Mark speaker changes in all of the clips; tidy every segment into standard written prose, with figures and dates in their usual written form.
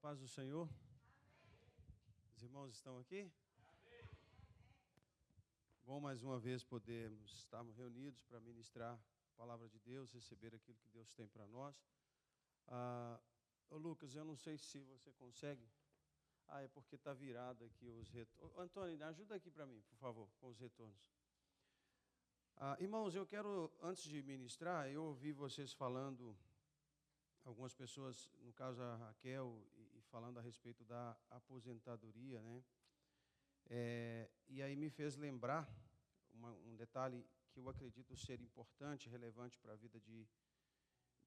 Speaker 1: paz do Senhor. Amém. Os irmãos estão aqui? Amém. Bom, mais uma vez podermos estar reunidos para ministrar a palavra de Deus, receber aquilo que Deus tem para nós. Lucas, eu não sei se você consegue. É porque está virado aqui os retornos. Antônio, ajuda aqui para mim, por favor, com os retornos. Irmãos, eu quero, antes de ministrar, eu ouvi vocês falando, algumas pessoas, no caso a Raquel, e falando a respeito da aposentadoria, né? E aí me fez lembrar um detalhe que eu acredito ser importante, relevante para a vida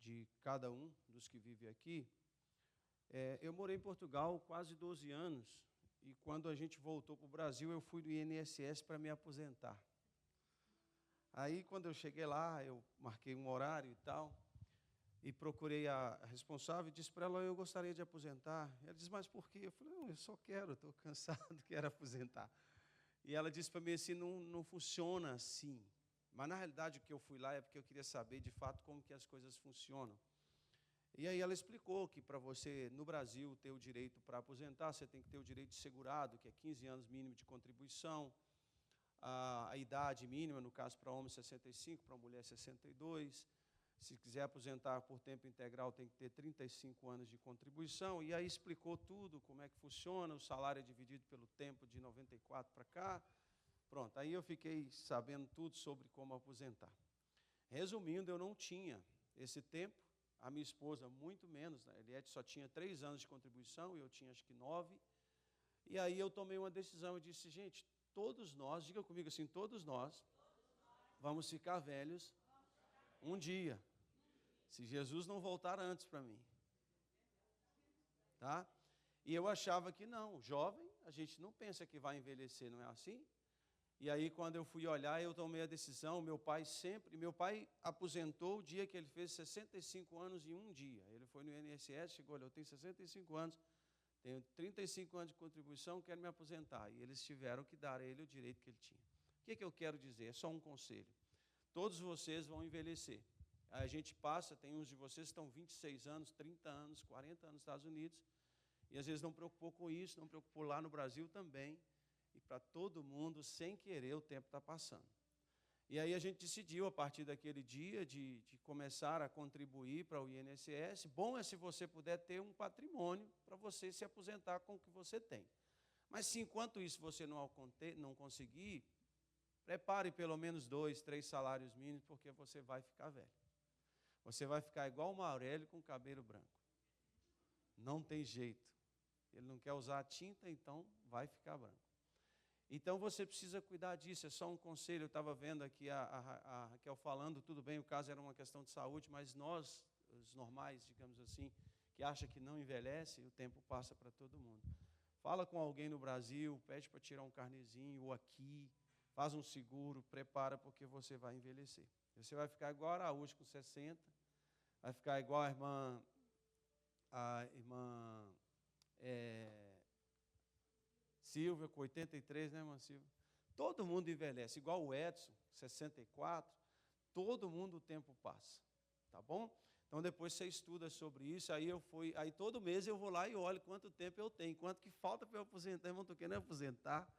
Speaker 1: de cada um dos que vive aqui. Eu morei em Portugal quase 12 anos, e quando a gente voltou para o Brasil, eu fui do INSS para me aposentar. Aí, quando eu cheguei lá, eu marquei um horário e tal, e procurei a responsável e disse para ela, eu gostaria de aposentar. Ela disse, mas por quê? Eu falei, não, eu só quero, estou cansado, quero aposentar. E ela disse para mim assim, não funciona assim. Mas, na realidade, o que eu fui lá é porque eu queria saber, de fato, como que as coisas funcionam. E aí ela explicou que para você, no Brasil, ter o direito para aposentar, você tem que ter o direito de segurado, que é 15 anos mínimo de contribuição, a idade mínima, no caso para homem 65, para mulher 62, se quiser aposentar por tempo integral tem que ter 35 anos de contribuição, e aí explicou tudo, como é que funciona, o salário é dividido pelo tempo de 94 para cá, pronto, aí eu fiquei sabendo tudo sobre como aposentar. Resumindo, eu não tinha esse tempo, a minha esposa muito menos, a Eliette só tinha 3 anos de contribuição, e eu tinha acho que 9, e aí eu tomei uma decisão e disse, gente, todos nós, diga comigo assim, todos nós vamos ficar velhos um dia, se Jesus não voltar antes para mim. Tá? E eu achava que não, jovem, a gente não pensa que vai envelhecer, não é assim? E aí quando eu fui olhar, eu tomei a decisão, meu pai aposentou o dia que ele fez 65 anos em um dia. Ele foi no INSS, chegou, olha, eu tenho 65 anos, tenho 35 anos de contribuição, quero me aposentar. E eles tiveram que dar a ele o direito que ele tinha. O que eu quero dizer? É só um conselho. Todos vocês vão envelhecer. A gente passa, tem uns de vocês que estão 26 anos, 30 anos, 40 anos nos Estados Unidos, e às vezes não preocupou com isso, não preocupou lá no Brasil também, e para todo mundo, sem querer, o tempo está passando. E aí a gente decidiu, a partir daquele dia, de começar a contribuir para o INSS. Bom é se você puder ter um patrimônio para você se aposentar com o que você tem. Mas se enquanto isso você não conseguir, prepare pelo menos 2, 3 salários mínimos, porque você vai ficar velho. Você vai ficar igual o Maurélio com cabelo branco. Não tem jeito. Ele não quer usar a tinta, então vai ficar branco. Então você precisa cuidar disso, é só um conselho. Eu estava vendo aqui a Raquel falando, tudo bem, o caso era uma questão de saúde, mas nós, os normais, digamos assim, que acham que não envelhece, o tempo passa para todo mundo. Fala com alguém no Brasil, pede para tirar um carnezinho, ou aqui, faz um seguro, prepara, porque você vai envelhecer. Você vai ficar igual a Araújo com 60, vai ficar igual a irmã Silvia com 83, né, irmã Silvia? Todo mundo envelhece, igual o Edson, 64, todo mundo o tempo passa, tá bom? Então depois você estuda sobre isso, aí todo mês eu vou lá e olho quanto tempo eu tenho, quanto que falta para eu aposentar, irmão, estou querendo aposentar.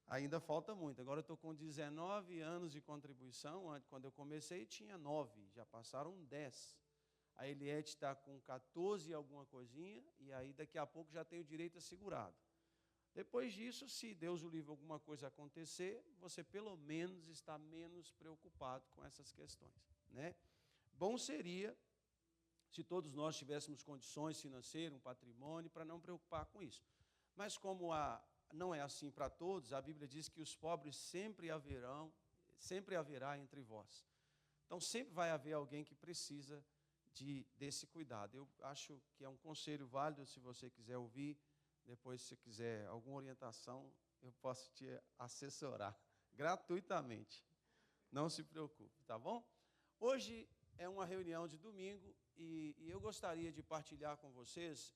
Speaker 1: Ainda falta muito. Agora eu estou com 19 anos de contribuição. Quando eu comecei tinha 9, já passaram 10. A Eliette está com 14 e alguma coisinha, e aí daqui a pouco já tem o direito assegurado. Depois disso, se Deus o livre alguma coisa acontecer, você pelo menos está menos preocupado com essas questões, né? Bom seria se todos nós tivéssemos condições financeiras, um patrimônio, para não preocupar com isso. Mas como não é assim para todos, a Bíblia diz que os pobres sempre haverá entre vós. Então, sempre vai haver alguém que precisa desse cuidado. Eu acho que é um conselho válido, se você quiser ouvir, depois, se você quiser alguma orientação, eu posso te assessorar gratuitamente. Não se preocupe, tá bom? Hoje é uma reunião de domingo e eu gostaria de partilhar com vocês,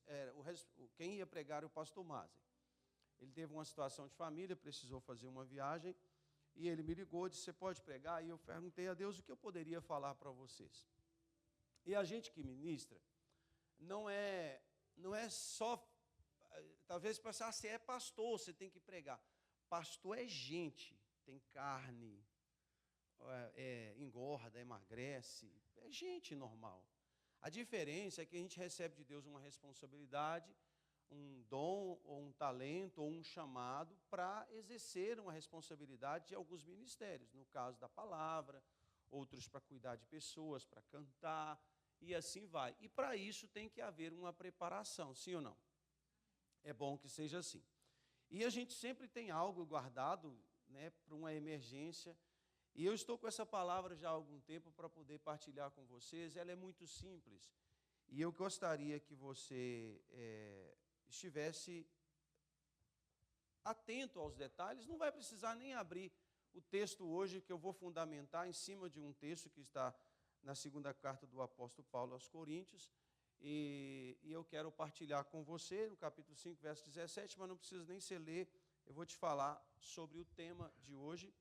Speaker 1: quem ia pregar é o pastor Mazen. Ele teve uma situação de família, precisou fazer uma viagem, e ele me ligou, disse, você pode pregar? E eu perguntei a Deus o que eu poderia falar para vocês. E a gente que ministra, não é não é só, talvez pensar, você é pastor, você tem que pregar. Pastor é gente, tem carne, engorda, emagrece, é gente normal. A diferença é que a gente recebe de Deus uma responsabilidade, um dom, ou um talento, ou um chamado para exercer uma responsabilidade de alguns ministérios, no caso da palavra, outros para cuidar de pessoas, para cantar, e assim vai. E para isso tem que haver uma preparação, sim ou não? É bom que seja assim. E a gente sempre tem algo guardado, né, para uma emergência. E eu estou com essa palavra já há algum tempo para poder partilhar com vocês. Ela é muito simples. E eu gostaria que você estivesse atento aos detalhes. Não vai precisar nem abrir o texto hoje, que eu vou fundamentar em cima de um texto que está na segunda carta do apóstolo Paulo aos Coríntios. E eu quero partilhar com você no capítulo 5, verso 17, mas não precisa nem se ler. Eu vou te falar sobre o tema de hoje.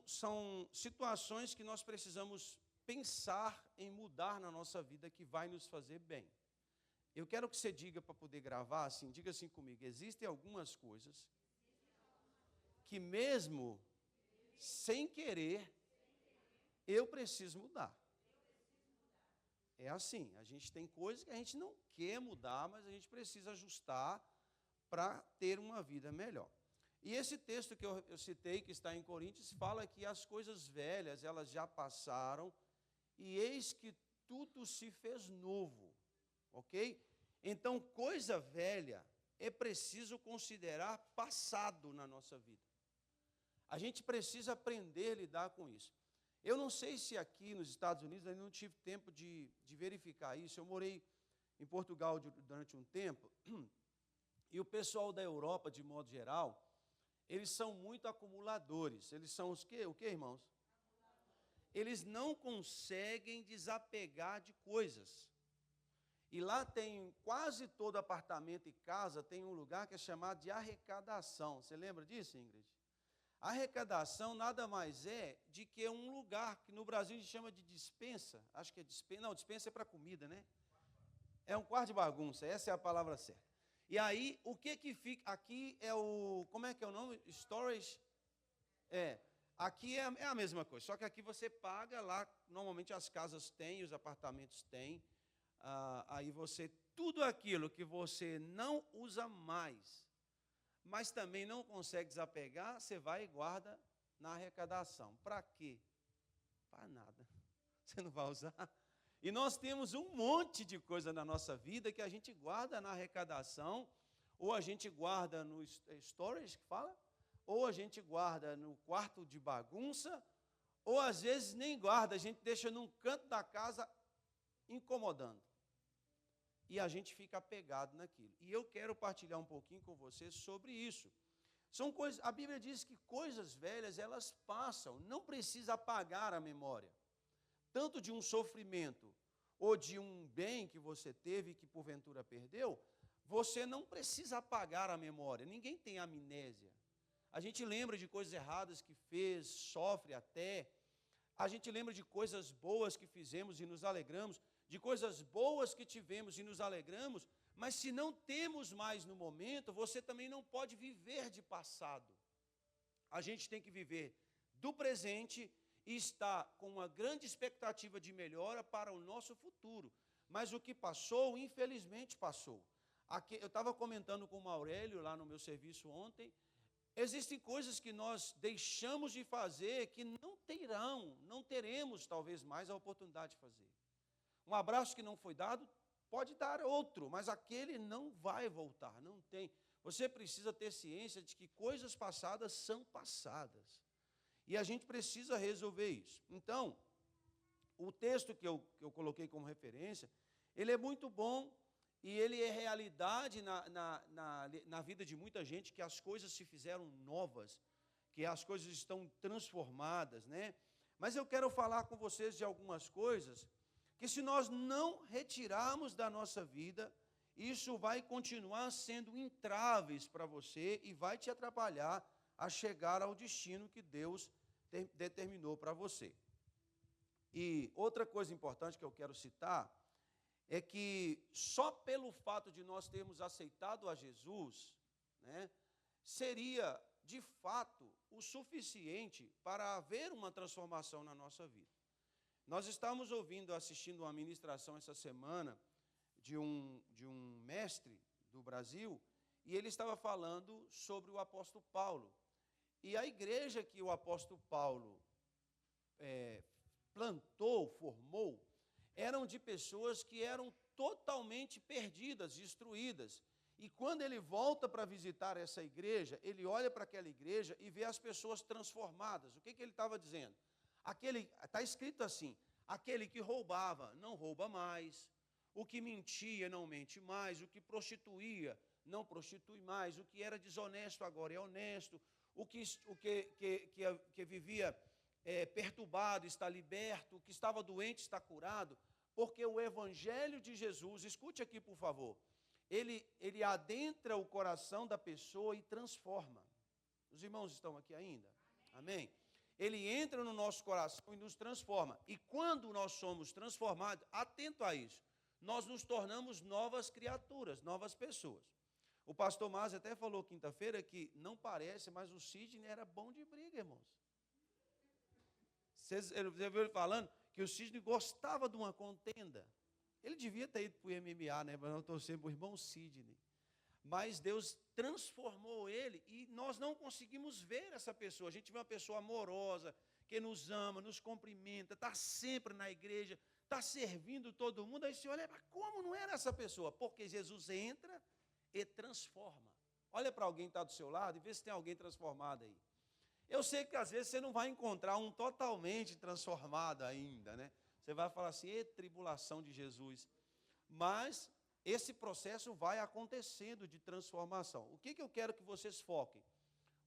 Speaker 1: São situações que nós precisamos pensar em mudar na nossa vida, que vai nos fazer bem. Eu quero que você diga, para poder gravar, assim, diga assim comigo: existem algumas coisas que mesmo sem querer, eu preciso mudar. É assim, a gente tem coisas que a gente não quer mudar, mas a gente precisa ajustar para ter uma vida melhor. E esse texto que eu citei, que está em Coríntios, fala que as coisas velhas, elas já passaram, e eis que tudo se fez novo, ok? Então, coisa velha é preciso considerar passado na nossa vida. A gente precisa aprender a lidar com isso. Eu não sei se aqui nos Estados Unidos, eu não tive tempo de verificar isso. Eu morei em Portugal durante um tempo, e o pessoal da Europa, de modo geral, eles são muito acumuladores. Eles são os quê? O quê, irmãos? Eles não conseguem desapegar de coisas. E lá tem, quase todo apartamento e casa tem um lugar que é chamado de arrecadação. Você lembra disso, Ingrid? Arrecadação nada mais é de que um lugar que no Brasil a gente chama de despensa. Acho que é despensa. Não, despensa é para comida, né? É um quarto de bagunça, essa é a palavra certa. E aí, o que fica? Aqui é o. Como é que é o nome? Storage? Aqui é a mesma coisa, só que aqui você paga lá, normalmente as casas têm, os apartamentos têm. Aí você, tudo aquilo que você não usa mais, mas também não consegue desapegar, você vai e guarda na arrecadação. Para quê? Para nada. Você não vai usar. E nós temos um monte de coisa na nossa vida que a gente guarda na arrecadação, ou a gente guarda no storage, que fala, ou a gente guarda no quarto de bagunça, ou às vezes nem guarda, a gente deixa num canto da casa incomodando. E a gente fica apegado naquilo. E eu quero partilhar um pouquinho com você sobre isso. São coisas, a Bíblia diz que coisas velhas, elas passam, não precisa apagar a memória. Tanto de um sofrimento ou de um bem que você teve que porventura perdeu, você não precisa apagar a memória. Ninguém tem amnésia. A gente lembra de coisas erradas que fez, sofre até. A gente lembra de coisas boas que fizemos e nos alegramos, de coisas boas que tivemos e nos alegramos, mas se não temos mais no momento, você também não pode viver de passado. A gente tem que viver do presente e estar com uma grande expectativa de melhora para o nosso futuro. Mas o que passou, infelizmente passou. Aqui, eu estava comentando com o Aurélio lá no meu serviço ontem, existem coisas que nós deixamos de fazer que não teremos talvez mais a oportunidade de fazer. Um abraço que não foi dado, pode dar outro, mas aquele não vai voltar, não tem. Você precisa ter ciência de que coisas passadas são passadas. E a gente precisa resolver isso. Então, o texto que eu coloquei como referência, ele é muito bom e ele é realidade na vida de muita gente, que as coisas se fizeram novas, que as coisas estão transformadas, né? Mas eu quero falar com vocês de algumas coisas que, se nós não retirarmos da nossa vida, isso vai continuar sendo entraves para você e vai te atrapalhar a chegar ao destino que Deus determinou para você. E outra coisa importante que eu quero citar é que só pelo fato de nós termos aceitado a Jesus, né, seria de fato o suficiente para haver uma transformação na nossa vida. Nós estamos assistindo uma ministração essa semana de um mestre do Brasil, e ele estava falando sobre o apóstolo Paulo. E a igreja que o apóstolo Paulo plantou, formou, eram de pessoas que eram totalmente perdidas, destruídas. E quando ele volta para visitar essa igreja, ele olha para aquela igreja e vê as pessoas transformadas. O que ele estava dizendo? Está escrito assim: aquele que roubava, não rouba mais; o que mentia, não mente mais; o que prostituía, não prostitui mais; o que era desonesto, agora é honesto; o que vivia perturbado está liberto; o que estava doente está curado. Porque o evangelho de Jesus, escute aqui por favor, ele adentra o coração da pessoa e transforma. Os irmãos estão aqui ainda? Amém? Ele entra no nosso coração e nos transforma. E quando nós somos transformados, atento a isso, nós nos tornamos novas criaturas, novas pessoas. O pastor Márcio até falou quinta-feira que não parece, mas o Sidney era bom de briga, irmãos. Você viu ele falando que o Sidney gostava de uma contenda. Ele devia ter ido para o MMA, né? Mas eu torcendo para o irmão Sidney. Mas Deus transformou ele e nós não conseguimos ver essa pessoa. A gente vê uma pessoa amorosa, que nos ama, nos cumprimenta, está sempre na igreja, está servindo todo mundo. Aí você olha, mas como não era essa pessoa? Porque Jesus entra e transforma. Olha para alguém que está do seu lado e vê se tem alguém transformado aí. Eu sei que às vezes você não vai encontrar um totalmente transformado ainda, né? Você vai falar assim, tribulação de Jesus. Mas esse processo vai acontecendo de transformação. O que eu quero que vocês foquem?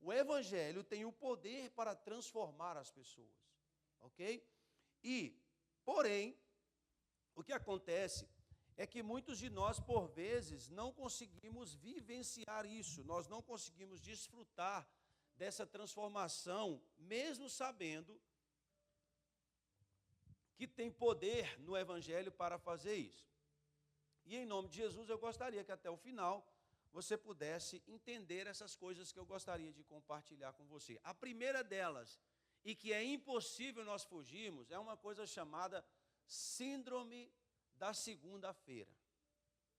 Speaker 1: O evangelho tem o poder para transformar as pessoas, ok? Porém, o que acontece é que muitos de nós, por vezes, não conseguimos vivenciar isso, nós não conseguimos desfrutar dessa transformação, mesmo sabendo que tem poder no evangelho para fazer isso. E em nome de Jesus, eu gostaria que até o final você pudesse entender essas coisas que eu gostaria de compartilhar com você. A primeira delas, e que é impossível nós fugirmos, é uma coisa chamada síndrome da segunda-feira.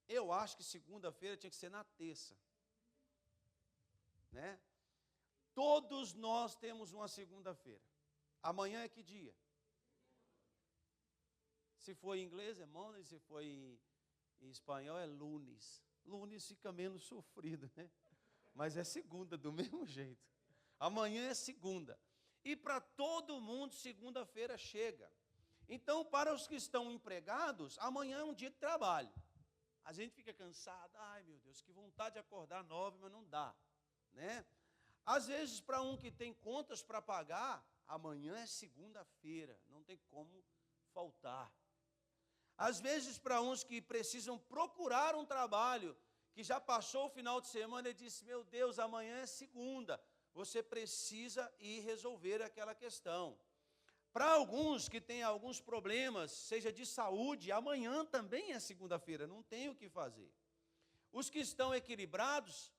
Speaker 1: Eu acho que segunda-feira tinha que ser na terça, né? Todos nós temos uma segunda-feira. Amanhã é que dia? Se for em inglês é Monday, se for em espanhol é lunes. Lunes fica menos sofrido, né? Mas é segunda do mesmo jeito. Amanhã é segunda. E para todo mundo, segunda-feira chega. Então, para os que estão empregados, amanhã é um dia de trabalho. A gente fica cansado. Ai, meu Deus, que vontade de acordar 9, mas não dá, né? Às vezes, para um que tem contas para pagar, amanhã é segunda-feira, não tem como faltar. Às vezes, para uns que precisam procurar um trabalho, que já passou o final de semana, ele disse, meu Deus, amanhã é segunda, você precisa ir resolver aquela questão. Para alguns que têm alguns problemas, seja de saúde, amanhã também é segunda-feira, não tem o que fazer. Os que estão equilibrados,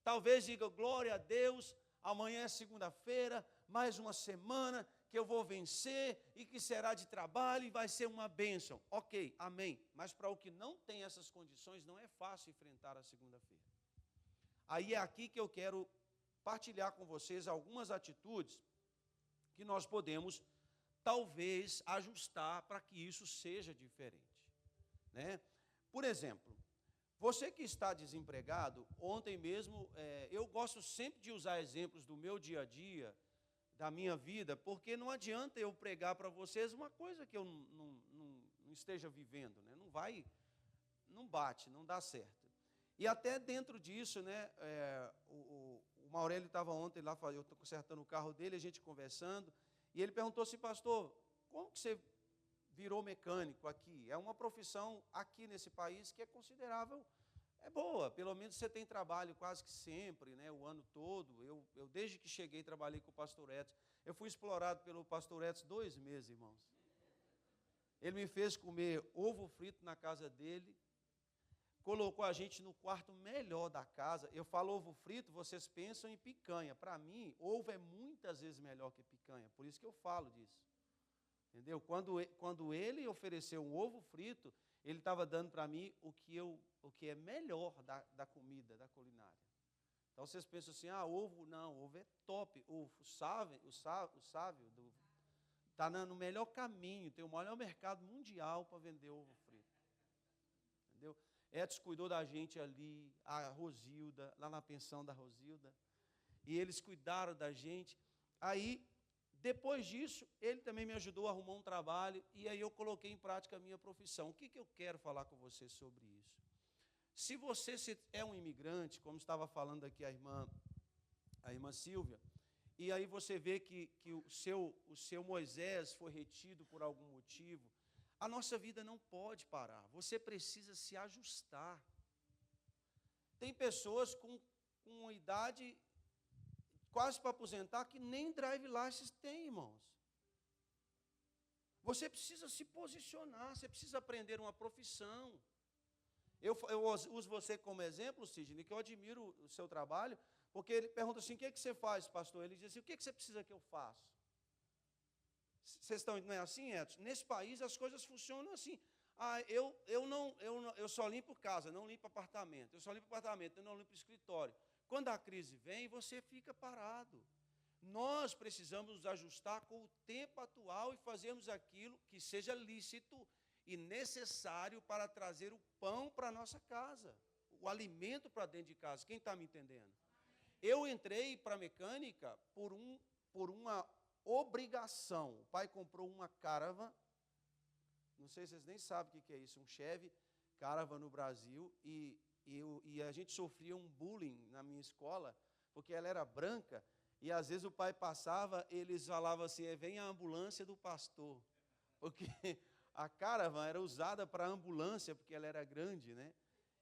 Speaker 1: talvez digam, glória a Deus, amanhã é segunda-feira, mais uma semana que eu vou vencer e que será de trabalho e vai ser uma bênção. Ok, amém. Mas para o que não tem essas condições, não é fácil enfrentar a segunda-feira. Aí é aqui que eu quero partilhar com vocês algumas atitudes que nós podemos, talvez, ajustar para que isso seja diferente, né? Por exemplo, você que está desempregado, ontem mesmo, eu gosto sempre de usar exemplos do meu dia a dia, da minha vida, porque não adianta eu pregar para vocês uma coisa que eu não esteja vivendo, né? Não bate, não dá certo. E até dentro disso, né, o Maurélio estava ontem lá, eu estou consertando o carro dele, a gente conversando, e ele perguntou assim, pastor, como que você virou mecânico aqui? É uma profissão aqui nesse país que é considerável, é boa, pelo menos você tem trabalho quase que sempre, né, o ano todo. Eu desde que cheguei, trabalhei com o pastor Edson. Eu fui explorado pelo pastor Edson 2 meses, irmãos. Ele me fez comer ovo frito na casa dele, colocou a gente no quarto melhor da casa. Eu falo ovo frito, vocês pensam em picanha. Para mim, ovo é muitas vezes melhor que picanha, por isso que eu falo disso. Entendeu? Quando ele ofereceu um ovo frito, ele estava dando para mim o que é melhor da comida, da culinária. Então vocês pensam assim, ovo não, ovo é top. O sábio está no melhor caminho, tem o maior mercado mundial para vender ovo frito. Entendeu? Edson cuidou da gente ali, a Rosilda, lá na pensão da Rosilda, e eles cuidaram da gente. Aí, depois disso, ele também me ajudou a arrumar um trabalho, e aí eu coloquei em prática a minha profissão. O que eu quero falar com você sobre isso? Se você é um imigrante, como estava falando aqui a irmã Silvia, e aí você vê que o seu Moisés foi retido por algum motivo, a nossa vida não pode parar, você precisa se ajustar. Tem pessoas com uma idade quase para aposentar que nem drive license tem, irmãos. Você precisa se posicionar, você precisa aprender uma profissão. Eu uso você como exemplo, Sidney, que eu admiro o seu trabalho, porque ele pergunta assim, o que é que você faz, pastor? Ele diz assim, o que é que você precisa que eu faça? Vocês estão, não é assim, Edson? Nesse país as coisas funcionam assim. Eu só limpo casa, não limpo apartamento. Eu só limpo apartamento, eu não limpo escritório. Quando a crise vem, você fica parado. Nós precisamos nos ajustar com o tempo atual e fazermos aquilo que seja lícito e necessário para trazer o pão para a nossa casa, o alimento para dentro de casa. Quem está me entendendo? Eu entrei para a mecânica por uma obrigação. O pai comprou uma Caravan, não sei se vocês nem sabem o que é isso, um Chevy Caravan no Brasil, e a gente sofria um bullying na minha escola, porque ela era branca, e às vezes o pai passava, eles falavam assim, vem a ambulância do pastor, porque a Caravan era usada para ambulância, porque ela era grande, né?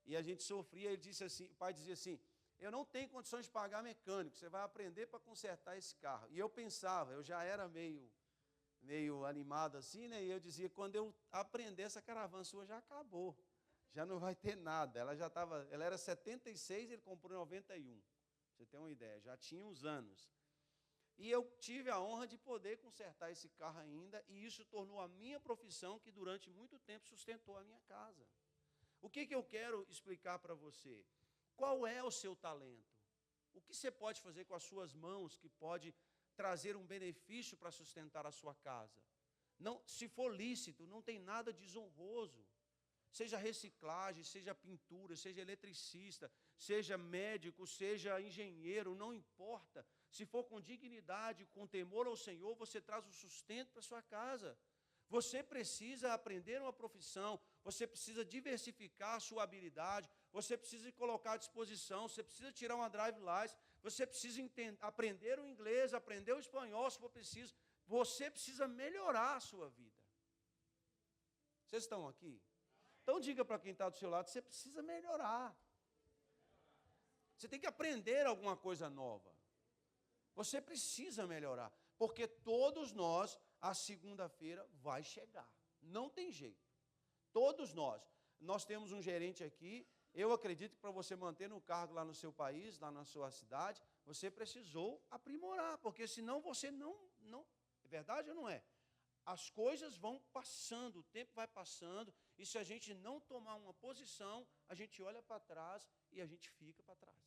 Speaker 1: E a gente sofria, ele disse assim, o pai dizia assim, eu não tenho condições de pagar mecânico, você vai aprender para consertar esse carro. E eu pensava, eu já era meio animado assim, né? E eu dizia, quando eu aprender essa caravana sua já acabou, já não vai ter nada. Ela era 76, ele comprou em 91, você tem uma ideia, já tinha uns anos. E eu tive a honra de poder consertar esse carro ainda, e isso tornou a minha profissão, que durante muito tempo sustentou a minha casa. O que eu quero explicar para você? Qual é o seu talento? O que você pode fazer com as suas mãos que pode trazer um benefício para sustentar a sua casa? Não, se for lícito, não tem nada desonroso. Seja reciclagem, seja pintura, seja eletricista, seja médico, seja engenheiro, não importa. Se for com dignidade, com temor ao Senhor, você traz o sustento para a sua casa. Você precisa aprender uma profissão, você precisa diversificar a sua habilidade, você precisa colocar à disposição, você precisa tirar uma drive license, você precisa aprender o inglês, aprender o espanhol, se for preciso. Você precisa melhorar a sua vida. Vocês estão aqui? Então diga para quem está do seu lado, você precisa melhorar. Você tem que aprender alguma coisa nova. Você precisa melhorar, porque todos nós, a segunda-feira vai chegar. Não tem jeito. Todos nós. Nós temos um gerente aqui, eu acredito que para você manter no cargo lá no seu país, lá na sua cidade, você precisou aprimorar, porque senão você não é verdade ou não é? As coisas vão passando, o tempo vai passando, e se a gente não tomar uma posição, a gente olha para trás e a gente fica para trás.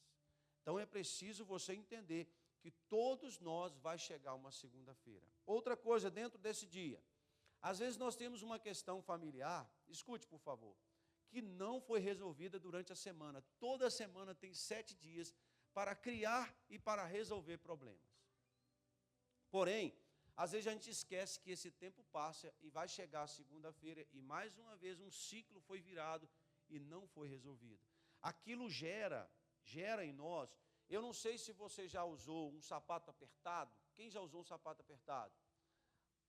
Speaker 1: Então é preciso você entender que todos nós vai chegar uma segunda-feira. Outra coisa dentro desse dia, às vezes nós temos uma questão familiar, escute por favor, que não foi resolvida durante a semana. Toda semana tem 7 dias para criar e para resolver problemas. Porém, às vezes a gente esquece que esse tempo passa e vai chegar a segunda-feira e mais uma vez um ciclo foi virado e não foi resolvido. Aquilo gera em nós. Eu não sei se você já usou um sapato apertado. Quem já usou um sapato apertado?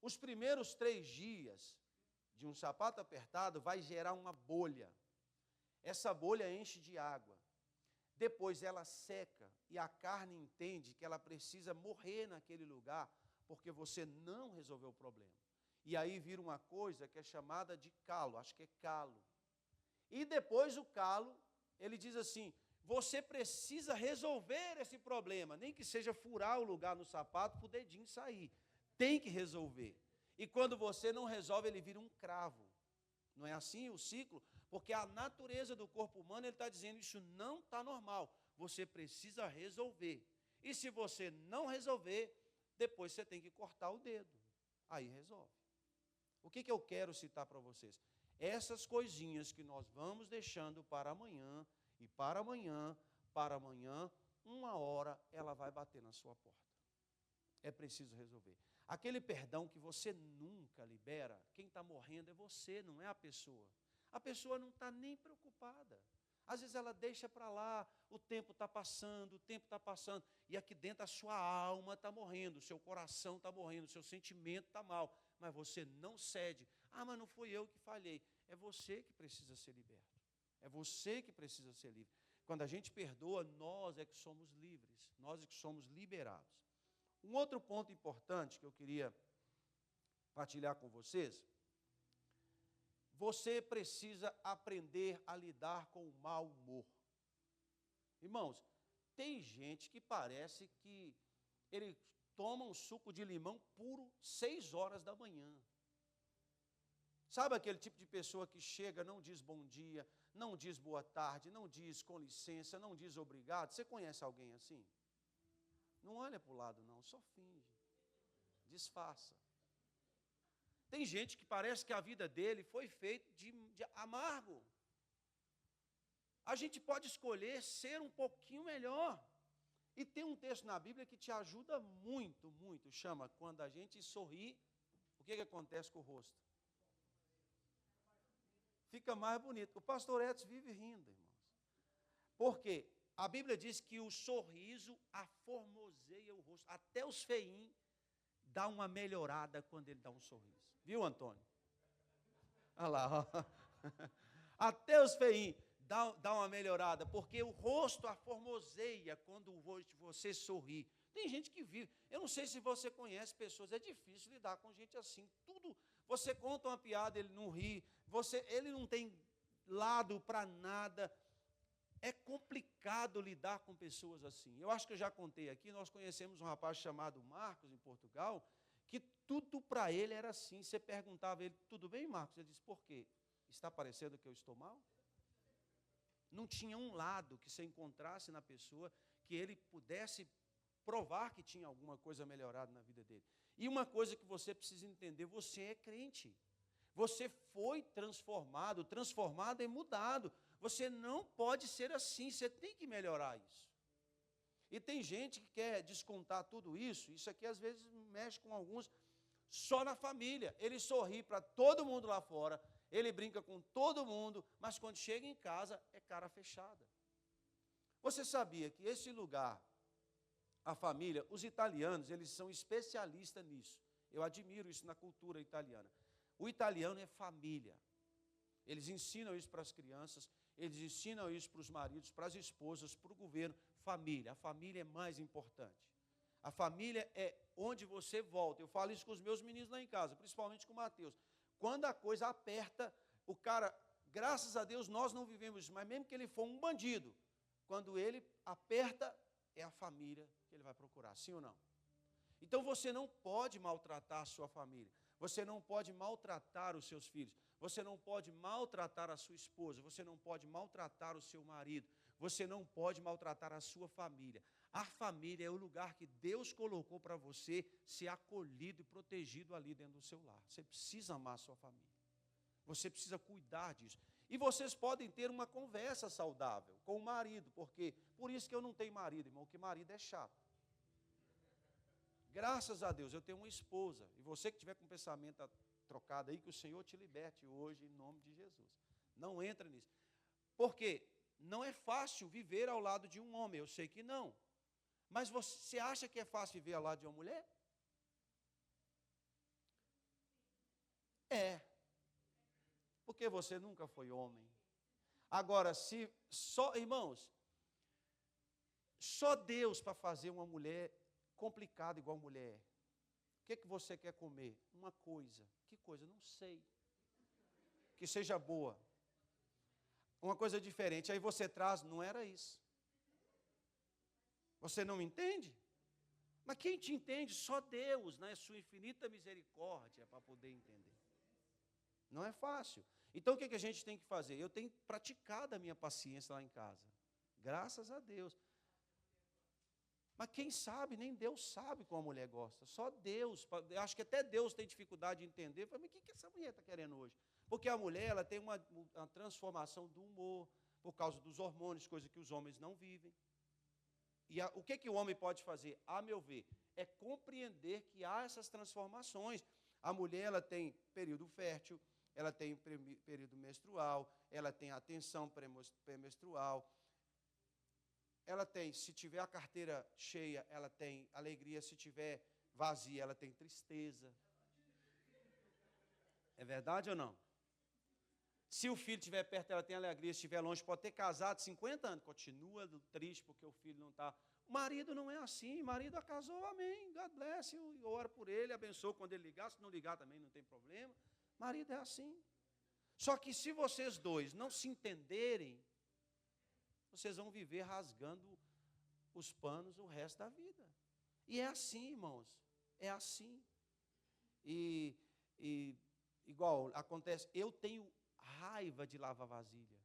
Speaker 1: Os primeiros 3 dias de um sapato apertado vai gerar uma bolha. Essa bolha enche de água. Depois ela seca e a carne entende que ela precisa morrer naquele lugar porque você não resolveu o problema. E aí vira uma coisa que é chamada de calo, acho que é calo. E depois o calo, ele diz assim, você precisa resolver esse problema, nem que seja furar o lugar no sapato para o dedinho sair. Tem que resolver. E quando você não resolve, ele vira um cravo. Não é assim o ciclo? Porque a natureza do corpo humano, ele está dizendo, isso não está normal. Você precisa resolver. E se você não resolver, depois você tem que cortar o dedo. Aí resolve. O que eu quero citar para vocês? Essas coisinhas que nós vamos deixando para amanhã, e para amanhã, uma hora ela vai bater na sua porta. É preciso resolver. Aquele perdão que você nunca libera, quem está morrendo é você, não é a pessoa. A pessoa não está nem preocupada. Às vezes ela deixa para lá, o tempo está passando, e aqui dentro a sua alma está morrendo, o seu coração está morrendo, o seu sentimento está mal, mas você não cede. Ah, mas não fui eu que falhei. É você que precisa ser liberto. É você que precisa ser livre. Quando a gente perdoa, nós é que somos livres, nós é que somos liberados. Um outro ponto importante que eu queria partilhar com vocês, você precisa aprender a lidar com o mau humor. Irmãos, tem gente que parece que ele toma um suco de limão puro 6 horas da manhã. Sabe aquele tipo de pessoa que chega, não diz bom dia, não diz boa tarde, não diz com licença, não diz obrigado? Você conhece alguém assim? Não olha para o lado não, só finge, disfarça. Tem gente que parece que a vida dele foi feita de amargo. A gente pode escolher ser um pouquinho melhor. E tem um texto na Bíblia que te ajuda muito, muito. Chama, quando a gente sorri, o que acontece com o rosto? Fica mais bonito. O pastor Edson vive rindo, irmãos. Por quê? A Bíblia diz que o sorriso aformoseia o rosto. Até os feinhos dá uma melhorada quando ele dá um sorriso. Viu, Antônio? Olha lá. Ó. Até os feinhos dá uma melhorada, porque o rosto aformoseia quando você sorri. Tem gente que vive. Eu não sei se você conhece pessoas, é difícil lidar com gente assim. Tudo, você conta uma piada, ele não ri, ele não tem lado para nada. É complicado lidar com pessoas assim. Eu acho que eu já contei aqui, nós conhecemos um rapaz chamado Marcos, em Portugal, que tudo para ele era assim. Você perguntava a ele, tudo bem, Marcos? Ele disse, por quê? Está parecendo que eu estou mal? Não tinha um lado que você encontrasse na pessoa que ele pudesse provar que tinha alguma coisa melhorada na vida dele. E uma coisa que você precisa entender, você é crente. Você foi transformado e mudado. Você não pode ser assim, você tem que melhorar isso. E tem gente que quer descontar tudo isso, isso aqui às vezes mexe com alguns, só na família. Ele sorri para todo mundo lá fora, ele brinca com todo mundo, mas quando chega em casa é cara fechada. Você sabia que esse lugar, a família, os italianos, eles são especialistas nisso. Eu admiro isso na cultura italiana. O italiano é família. Eles ensinam isso para as crianças, eles ensinam isso para os maridos, para as esposas, para o governo. Família, a família é mais importante. A família é onde você volta. Eu falo isso com os meus meninos lá em casa, principalmente com o Mateus. Quando a coisa aperta, o cara, graças a Deus, nós não vivemos isso, mas mesmo que ele for um bandido, quando ele aperta, é a família que ele vai procurar, sim ou não? Então você não pode maltratar a sua família, você não pode maltratar os seus filhos, você não pode maltratar a sua esposa, você não pode maltratar o seu marido, você não pode maltratar a sua família. A família é o lugar que Deus colocou para você ser acolhido e protegido ali dentro do seu lar. Você precisa amar a sua família. Você precisa cuidar disso. E vocês podem ter uma conversa saudável com o marido, porque por isso que eu não tenho marido, irmão, porque marido é chato. Graças a Deus, eu tenho uma esposa. E você que tiver com o pensamento trocado aí, que o Senhor te liberte hoje, em nome de Jesus. Não entra nisso. Porque não é fácil viver ao lado de um homem, eu sei que não. Mas você acha que é fácil viver ao lado de uma mulher? É. Porque você nunca foi homem. Agora, irmãos, só Deus para fazer uma mulher complicada igual mulher. que você quer comer? Uma coisa. Que coisa? Não sei. Que seja boa. Uma coisa diferente. Aí você traz, não era isso. Você não me entende? Mas quem te entende? Só Deus, né? Sua infinita misericórdia para poder entender. Não é fácil. Então o que a gente tem que fazer? Eu tenho praticado a minha paciência lá em casa. Graças a Deus. Mas quem sabe, nem Deus sabe como a mulher gosta. Só Deus. Eu acho que até Deus tem dificuldade de entender. Mas o que essa mulher está querendo hoje? Porque a mulher ela tem uma transformação do humor, por causa dos hormônios, coisa que os homens não vivem. E o que o homem pode fazer? A meu ver, é compreender que há essas transformações. A mulher ela tem período fértil, ela tem período menstrual, ela tem a tensão pré-menstrual, ela tem, se tiver a carteira cheia, ela tem alegria, se tiver vazia, ela tem tristeza. É verdade ou não? Se o filho estiver perto, ela tem alegria. Se estiver longe, pode ter casado 50 anos. Continua triste porque o filho não está. O marido não é assim. O marido casou, amém. God bless. Eu oro por ele, abençoo quando ele ligar. Se não ligar também não tem problema. O marido é assim. Só que se vocês dois não se entenderem, vocês vão viver rasgando os panos o resto da vida. E é assim, irmãos. É assim. E igual acontece, eu tenho raiva de lavar vasilha.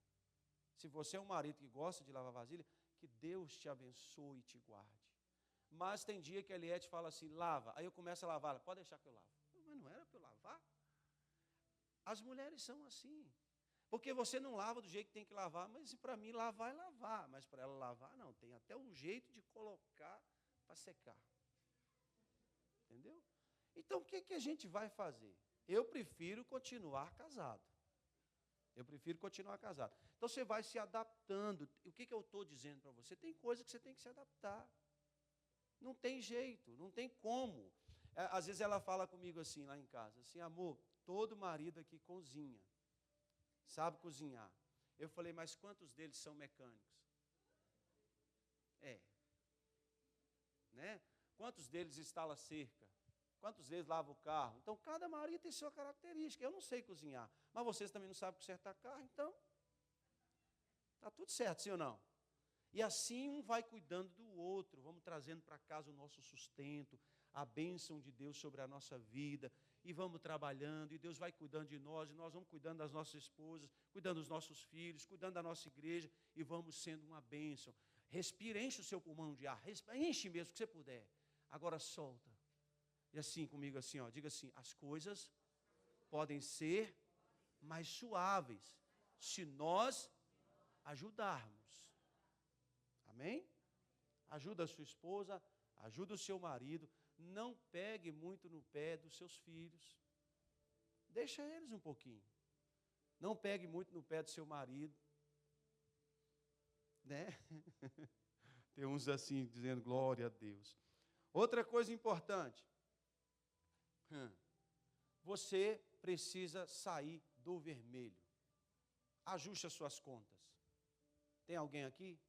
Speaker 1: Se você é um marido que gosta de lavar vasilha, que Deus te abençoe e te guarde. Mas tem dia que a Eliette fala assim, lava. Aí eu começo a lavar, pode deixar que eu lavo. Mas não era para eu lavar? As mulheres são assim. Porque você não lava do jeito que tem que lavar, mas para mim lavar é lavar. Mas para ela lavar, não. Tem até um jeito de colocar para secar. Entendeu? Então o que a gente vai fazer? Eu prefiro continuar casado. Então você vai se adaptando. O que eu estou dizendo para você? Tem coisa que você tem que se adaptar. Não tem jeito, não tem como. Às vezes ela fala comigo assim lá em casa, assim, amor, todo marido aqui cozinha, sabe cozinhar. Eu falei, mas quantos deles são mecânicos? Né? Quantos deles instala cerca? Quantos deles lavam o carro? Então, cada marido tem sua característica. Eu não sei cozinhar, mas vocês também não sabem consertar carro, então está tudo certo, sim ou não? E assim um vai cuidando do outro, vamos trazendo para casa o nosso sustento, a bênção de Deus sobre a nossa vida, e vamos trabalhando, e Deus vai cuidando de nós, e nós vamos cuidando das nossas esposas, cuidando dos nossos filhos, cuidando da nossa igreja, e vamos sendo uma bênção. Respira, enche o seu pulmão de ar, enche mesmo que você puder. Agora solta. E assim comigo, assim, ó, diga assim, as coisas podem ser mais suaves se nós ajudarmos. Amém? Ajuda a sua esposa, ajuda o seu marido. Não pegue muito no pé dos seus filhos. Deixa eles um pouquinho. Não pegue muito no pé do seu marido. Né? Tem uns assim, dizendo glória a Deus. Outra coisa importante. Você precisa sair do vermelho. Ajuste as suas contas. Tem alguém aqui?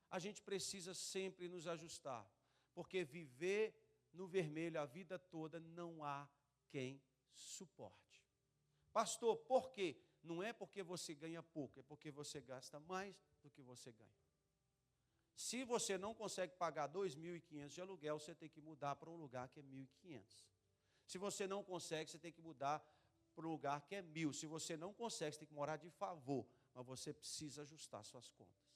Speaker 1: A gente precisa sempre nos ajustar, porque viver no vermelho a vida toda não há quem suporte. Pastor, por quê? Não é porque você ganha pouco, é porque você gasta mais do que você ganha. Se você não consegue pagar 2.500 de aluguel, você tem que mudar para um lugar que é 1.500. Se você não consegue, você tem que mudar para um lugar que é 1.000. Se você não consegue, você tem que morar de favor. Mas você precisa ajustar suas contas.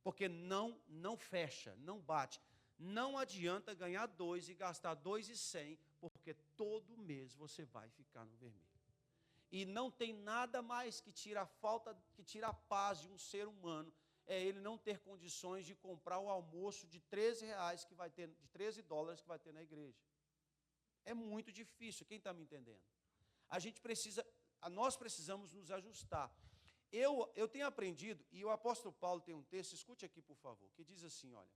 Speaker 1: Porque não fecha, não bate. Não adianta ganhar 2 e gastar 2.100, porque todo mês você vai ficar no vermelho. E não tem nada mais que tira a paz de um ser humano, é ele não ter condições de comprar o almoço de $13 que vai ter, de $13 que vai ter na igreja. É muito difícil, quem está me entendendo? Nós precisamos nos ajustar. Eu tenho aprendido, e o apóstolo Paulo tem um texto, escute aqui por favor, que diz assim, olha,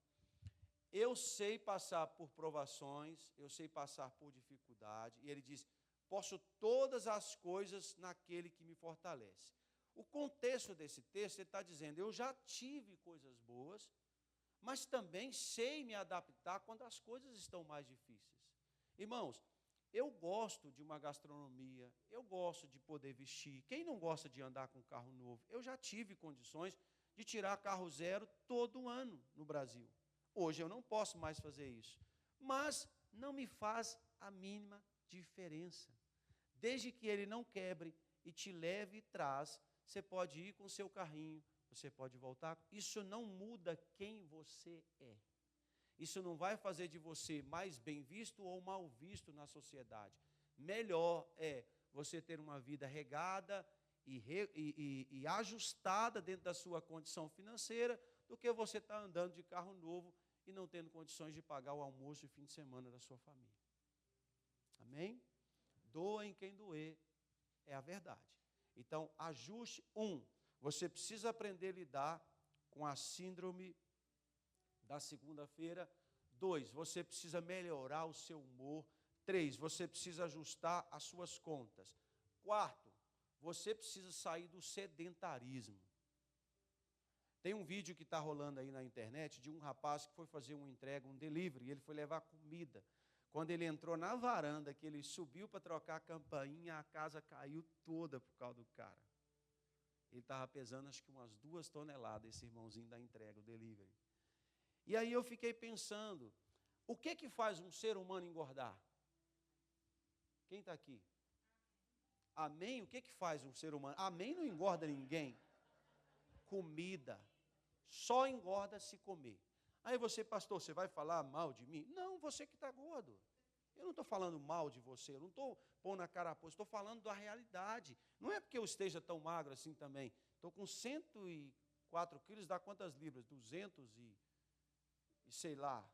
Speaker 1: eu sei passar por provações, eu sei passar por dificuldade, e ele diz, posso todas as coisas naquele que me fortalece. O contexto desse texto, ele está dizendo, eu já tive coisas boas, mas também sei me adaptar quando as coisas estão mais difíceis.
Speaker 2: Irmãos, eu gosto de uma gastronomia, eu gosto de poder vestir. Quem não gosta de andar com carro novo? Eu já tive condições de tirar carro zero todo ano no Brasil. Hoje eu não posso mais fazer isso. Mas não me faz a mínima diferença. Desde que ele não quebre e te leve e traz, você pode ir com o seu carrinho, você pode voltar. Isso não muda quem você é. Isso não vai fazer de você mais bem visto ou mal visto na sociedade. Melhor é você ter uma vida regada e ajustada dentro da sua condição financeira do que você estar andando de carro novo e não tendo condições de pagar o almoço e fim de semana da sua família. Amém? Doa em quem doer, é a verdade. Então, ajuste. Você precisa aprender a lidar com a síndrome da segunda-feira. 2, você precisa melhorar o seu humor. 3, você precisa ajustar as suas contas. 4, você precisa sair do sedentarismo. Tem um vídeo que está rolando aí na internet de um rapaz que foi fazer uma entrega, um delivery, e ele foi levar comida. Quando ele entrou na varanda, que ele subiu para trocar a campainha, a casa caiu toda por causa do cara. Ele estava pesando acho que umas 2 toneladas, esse irmãozinho da entrega, o delivery. E aí eu fiquei pensando, o que faz um ser humano engordar? Quem está aqui? Amém? O que faz um ser humano? Amém não engorda ninguém. Comida. Só engorda se comer. Aí você, pastor, você vai falar mal de mim? Não, você que está gordo. Eu não estou falando mal de você, eu não estou pondo a cara a pôr, estou falando da realidade. Não é porque eu esteja tão magro assim também. Estou com 104 quilos, dá quantas libras? 200 e sei lá,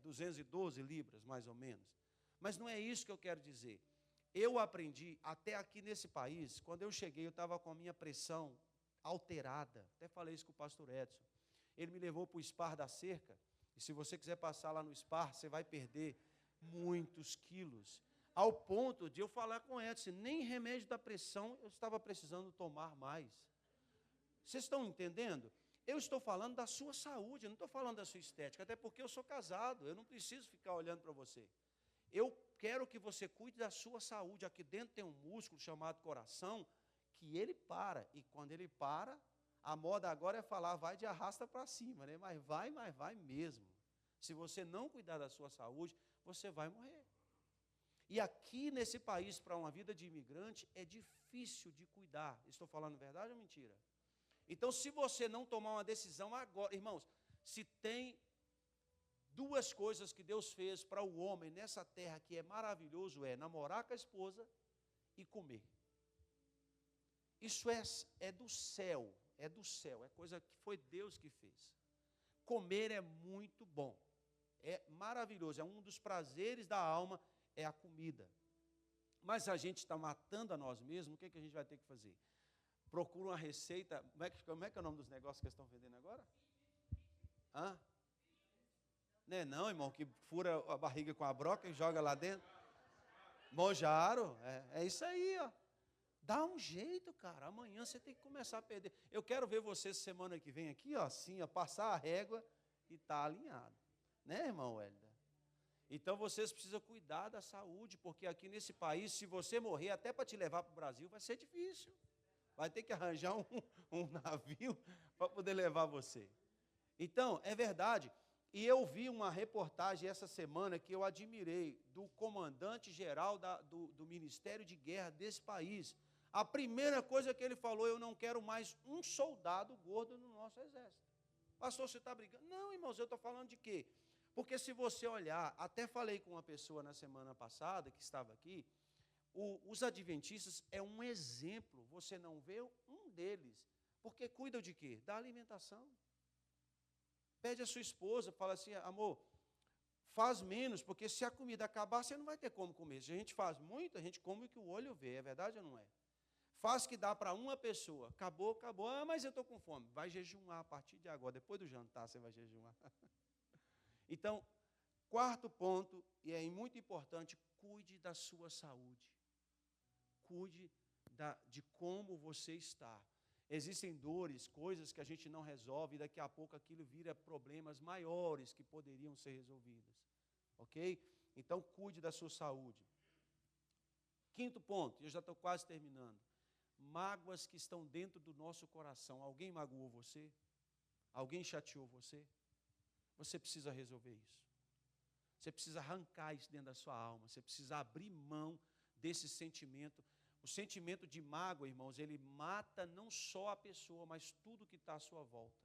Speaker 2: 212 libras, mais ou menos. Mas não é isso que eu quero dizer. Eu aprendi, até aqui nesse país, quando eu cheguei, eu estava com a minha pressão alterada. Até falei isso com o pastor Edson. Ele me levou para o SPAR da cerca, e se você quiser passar lá no SPAR, você vai perder muitos quilos. Ao ponto de eu falar com o Edson, nem remédio da pressão eu estava precisando tomar mais. Vocês estão entendendo? Eu estou falando da sua saúde, eu não estou falando da sua estética, até porque eu sou casado, eu não preciso ficar olhando para você. Eu quero que você cuide da sua saúde. Aqui dentro tem um músculo chamado coração, que ele para, e quando ele para, a moda agora é falar, vai de arrasta para cima, né? Mas vai mesmo. Se você não cuidar da sua saúde, você vai morrer. E aqui nesse país, para uma vida de imigrante, é difícil de cuidar. Estou falando verdade ou mentira? Então, se você não tomar uma decisão agora, irmãos, se tem 2 coisas que Deus fez para o homem nessa terra que é maravilhoso, é namorar com a esposa e comer. Isso é do céu, é coisa que foi Deus que fez. Comer é muito bom, é maravilhoso, é um dos prazeres da alma, é a comida. Mas a gente está matando a nós mesmos, o que a gente vai ter que fazer? Procura uma receita, como é que é o nome dos negócios que eles estão vendendo agora? Não é não, irmão, que fura a barriga com a broca e joga lá dentro? Mojaro, é isso aí, ó. Dá um jeito, cara, amanhã você tem que começar a perder. Eu quero ver você semana que vem aqui, ó, assim, ó, passar a régua e tá alinhado. Né, irmão Hélida? Então, vocês precisam cuidar da saúde, porque aqui nesse país, se você morrer, até para te levar para o Brasil, vai ser difícil. Vai ter que arranjar um navio para poder levar você. Então, é verdade. E eu vi uma reportagem essa semana que eu admirei, do comandante-geral do Ministério de Guerra desse país. A primeira coisa que ele falou, eu não quero mais um soldado gordo no nosso exército. Pastor, você está brigando? Não, irmãos, eu estou falando de quê? Porque se você olhar, até falei com uma pessoa na semana passada, que estava aqui, os adventistas é um exemplo, você não vê um deles, porque cuidam de quê? Da alimentação. Pede a sua esposa, fala assim, amor, faz menos, porque se a comida acabar, você não vai ter como comer. Se a gente faz muito, a gente come o que o olho vê, é verdade ou não é? Faz que dá para uma pessoa, acabou, mas eu estou com fome. Vai jejuar a partir de agora, depois do jantar você vai jejuar. Então, 4º ponto, e é muito importante, cuide da sua saúde. Cuide de como você está. Existem dores, coisas que a gente não resolve, e daqui a pouco aquilo vira problemas maiores que poderiam ser resolvidos. Ok? Então, cuide da sua saúde. Quinto ponto, eu já estou quase terminando. Mágoas que estão dentro do nosso coração. Alguém magoou você? Alguém chateou você? Você precisa resolver isso. Você precisa arrancar isso dentro da sua alma. Você precisa abrir mão desse sentimento. O sentimento de mágoa, irmãos, ele mata não só a pessoa, mas tudo que está à sua volta.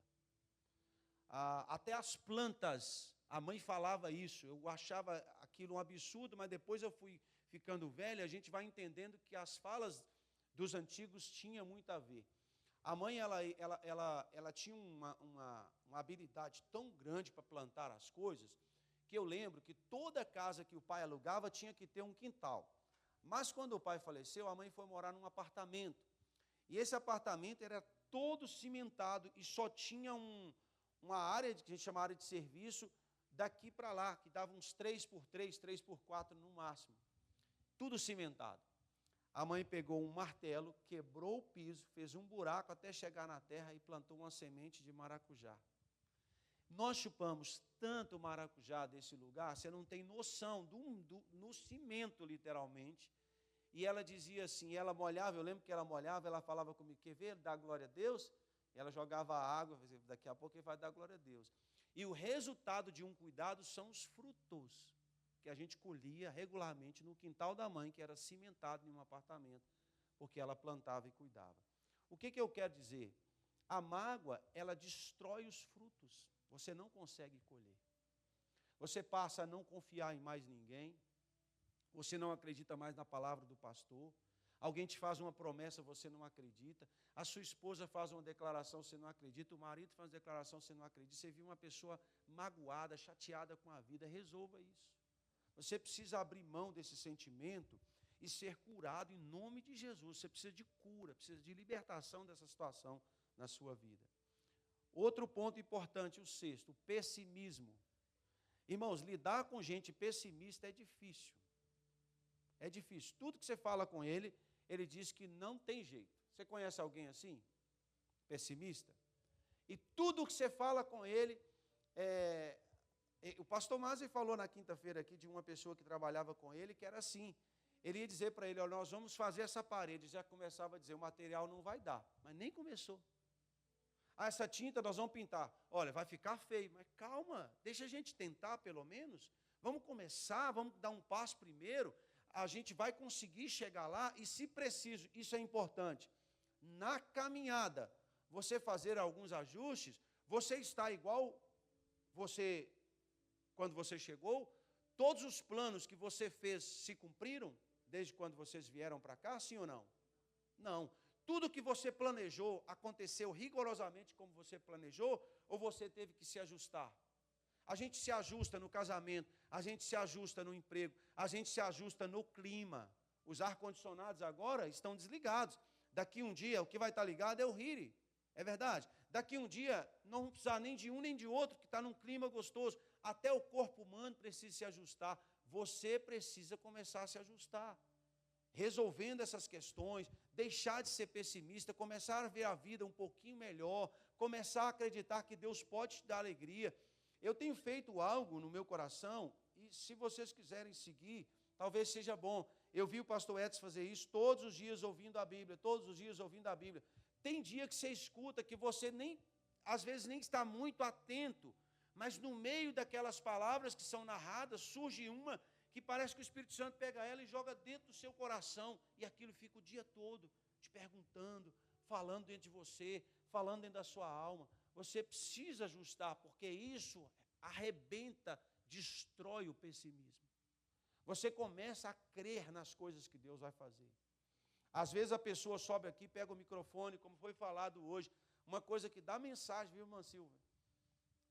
Speaker 2: Até as plantas, a mãe falava isso. Eu achava aquilo um absurdo, mas depois eu fui ficando velho, a gente vai entendendo que as falas dos antigos tinham muito a ver. A mãe, ela tinha uma habilidade tão grande para plantar as coisas, que eu lembro que toda casa que o pai alugava tinha que ter um quintal. Mas quando o pai faleceu, a mãe foi morar num apartamento. E esse apartamento era todo cimentado e só tinha uma área que a gente chama área de serviço daqui para lá, que dava uns 3x3, 3x4 no máximo. Tudo cimentado. A mãe pegou um martelo, quebrou o piso, fez um buraco até chegar na terra e plantou uma semente de maracujá. Nós chupamos tanto maracujá desse lugar, você não tem noção, no cimento, literalmente. E ela dizia assim, ela molhava, eu lembro que ela molhava, ela falava comigo, quer ver, dá glória a Deus? Ela jogava água, daqui a pouco ele vai dar glória a Deus. E o resultado de um cuidado são os frutos que a gente colhia regularmente no quintal da mãe, que era cimentado em um apartamento, porque ela plantava e cuidava. O que eu quero dizer? A mágoa, ela destrói os frutos. Você não consegue colher. Você passa a não confiar em mais ninguém. Você não acredita mais na palavra do pastor. Alguém te faz uma promessa, você não acredita. A sua esposa faz uma declaração, você não acredita. O marido faz uma declaração, você não acredita. Você viu uma pessoa magoada, chateada com a vida. Resolva isso. Você precisa abrir mão desse sentimento e ser curado em nome de Jesus. Você precisa de cura, precisa de libertação dessa situação na sua vida. Outro ponto importante, o sexto, o pessimismo. Irmãos, lidar com gente pessimista é difícil. É difícil. Tudo que você fala com ele, ele diz que não tem jeito. Você conhece alguém assim? Pessimista? E tudo que você fala com ele, o pastor Masi falou na quinta-feira aqui de uma pessoa que trabalhava com ele, que era assim. Ele ia dizer para ele, olha, nós vamos fazer essa parede. Já começava a dizer, o material não vai dar. Mas nem começou. Essa tinta nós vamos pintar. Olha, vai ficar feio, mas calma, deixa a gente tentar pelo menos. Vamos começar, vamos dar um passo primeiro. A gente vai conseguir chegar lá e, se preciso, isso é importante, na caminhada, você fazer alguns ajustes, você está igual você, quando você chegou, todos os planos que você fez se cumpriram, desde quando vocês vieram para cá, sim ou não? Não. Tudo que você planejou aconteceu rigorosamente como você planejou, ou você teve que se ajustar? A gente se ajusta no casamento, a gente se ajusta no emprego, a gente se ajusta no clima. Os ar-condicionados agora estão desligados. Daqui um dia, o que vai estar ligado é o heating. É verdade? Daqui um dia, não vamos precisar nem de um nem de outro, que está num clima gostoso. Até o corpo humano precisa se ajustar. Você precisa começar a se ajustar. Resolvendo essas questões, deixar de ser pessimista, começar a ver a vida um pouquinho melhor, começar a acreditar que Deus pode te dar alegria. Eu tenho feito algo no meu coração, e se vocês quiserem seguir, talvez seja bom. Eu vi o pastor Edson fazer isso todos os dias ouvindo a Bíblia, todos os dias ouvindo a Bíblia. Tem dia que você escuta que você às vezes nem está muito atento, mas no meio daquelas palavras que são narradas, surge uma que parece que o Espírito Santo pega ela e joga dentro do seu coração, e aquilo fica o dia todo te perguntando, falando dentro de você, falando dentro da sua alma. Você precisa ajustar, porque isso arrebenta, destrói o pessimismo. Você começa a crer nas coisas que Deus vai fazer. Às vezes a pessoa sobe aqui, pega o microfone, como foi falado hoje, uma coisa que dá mensagem, viu, irmã Silva?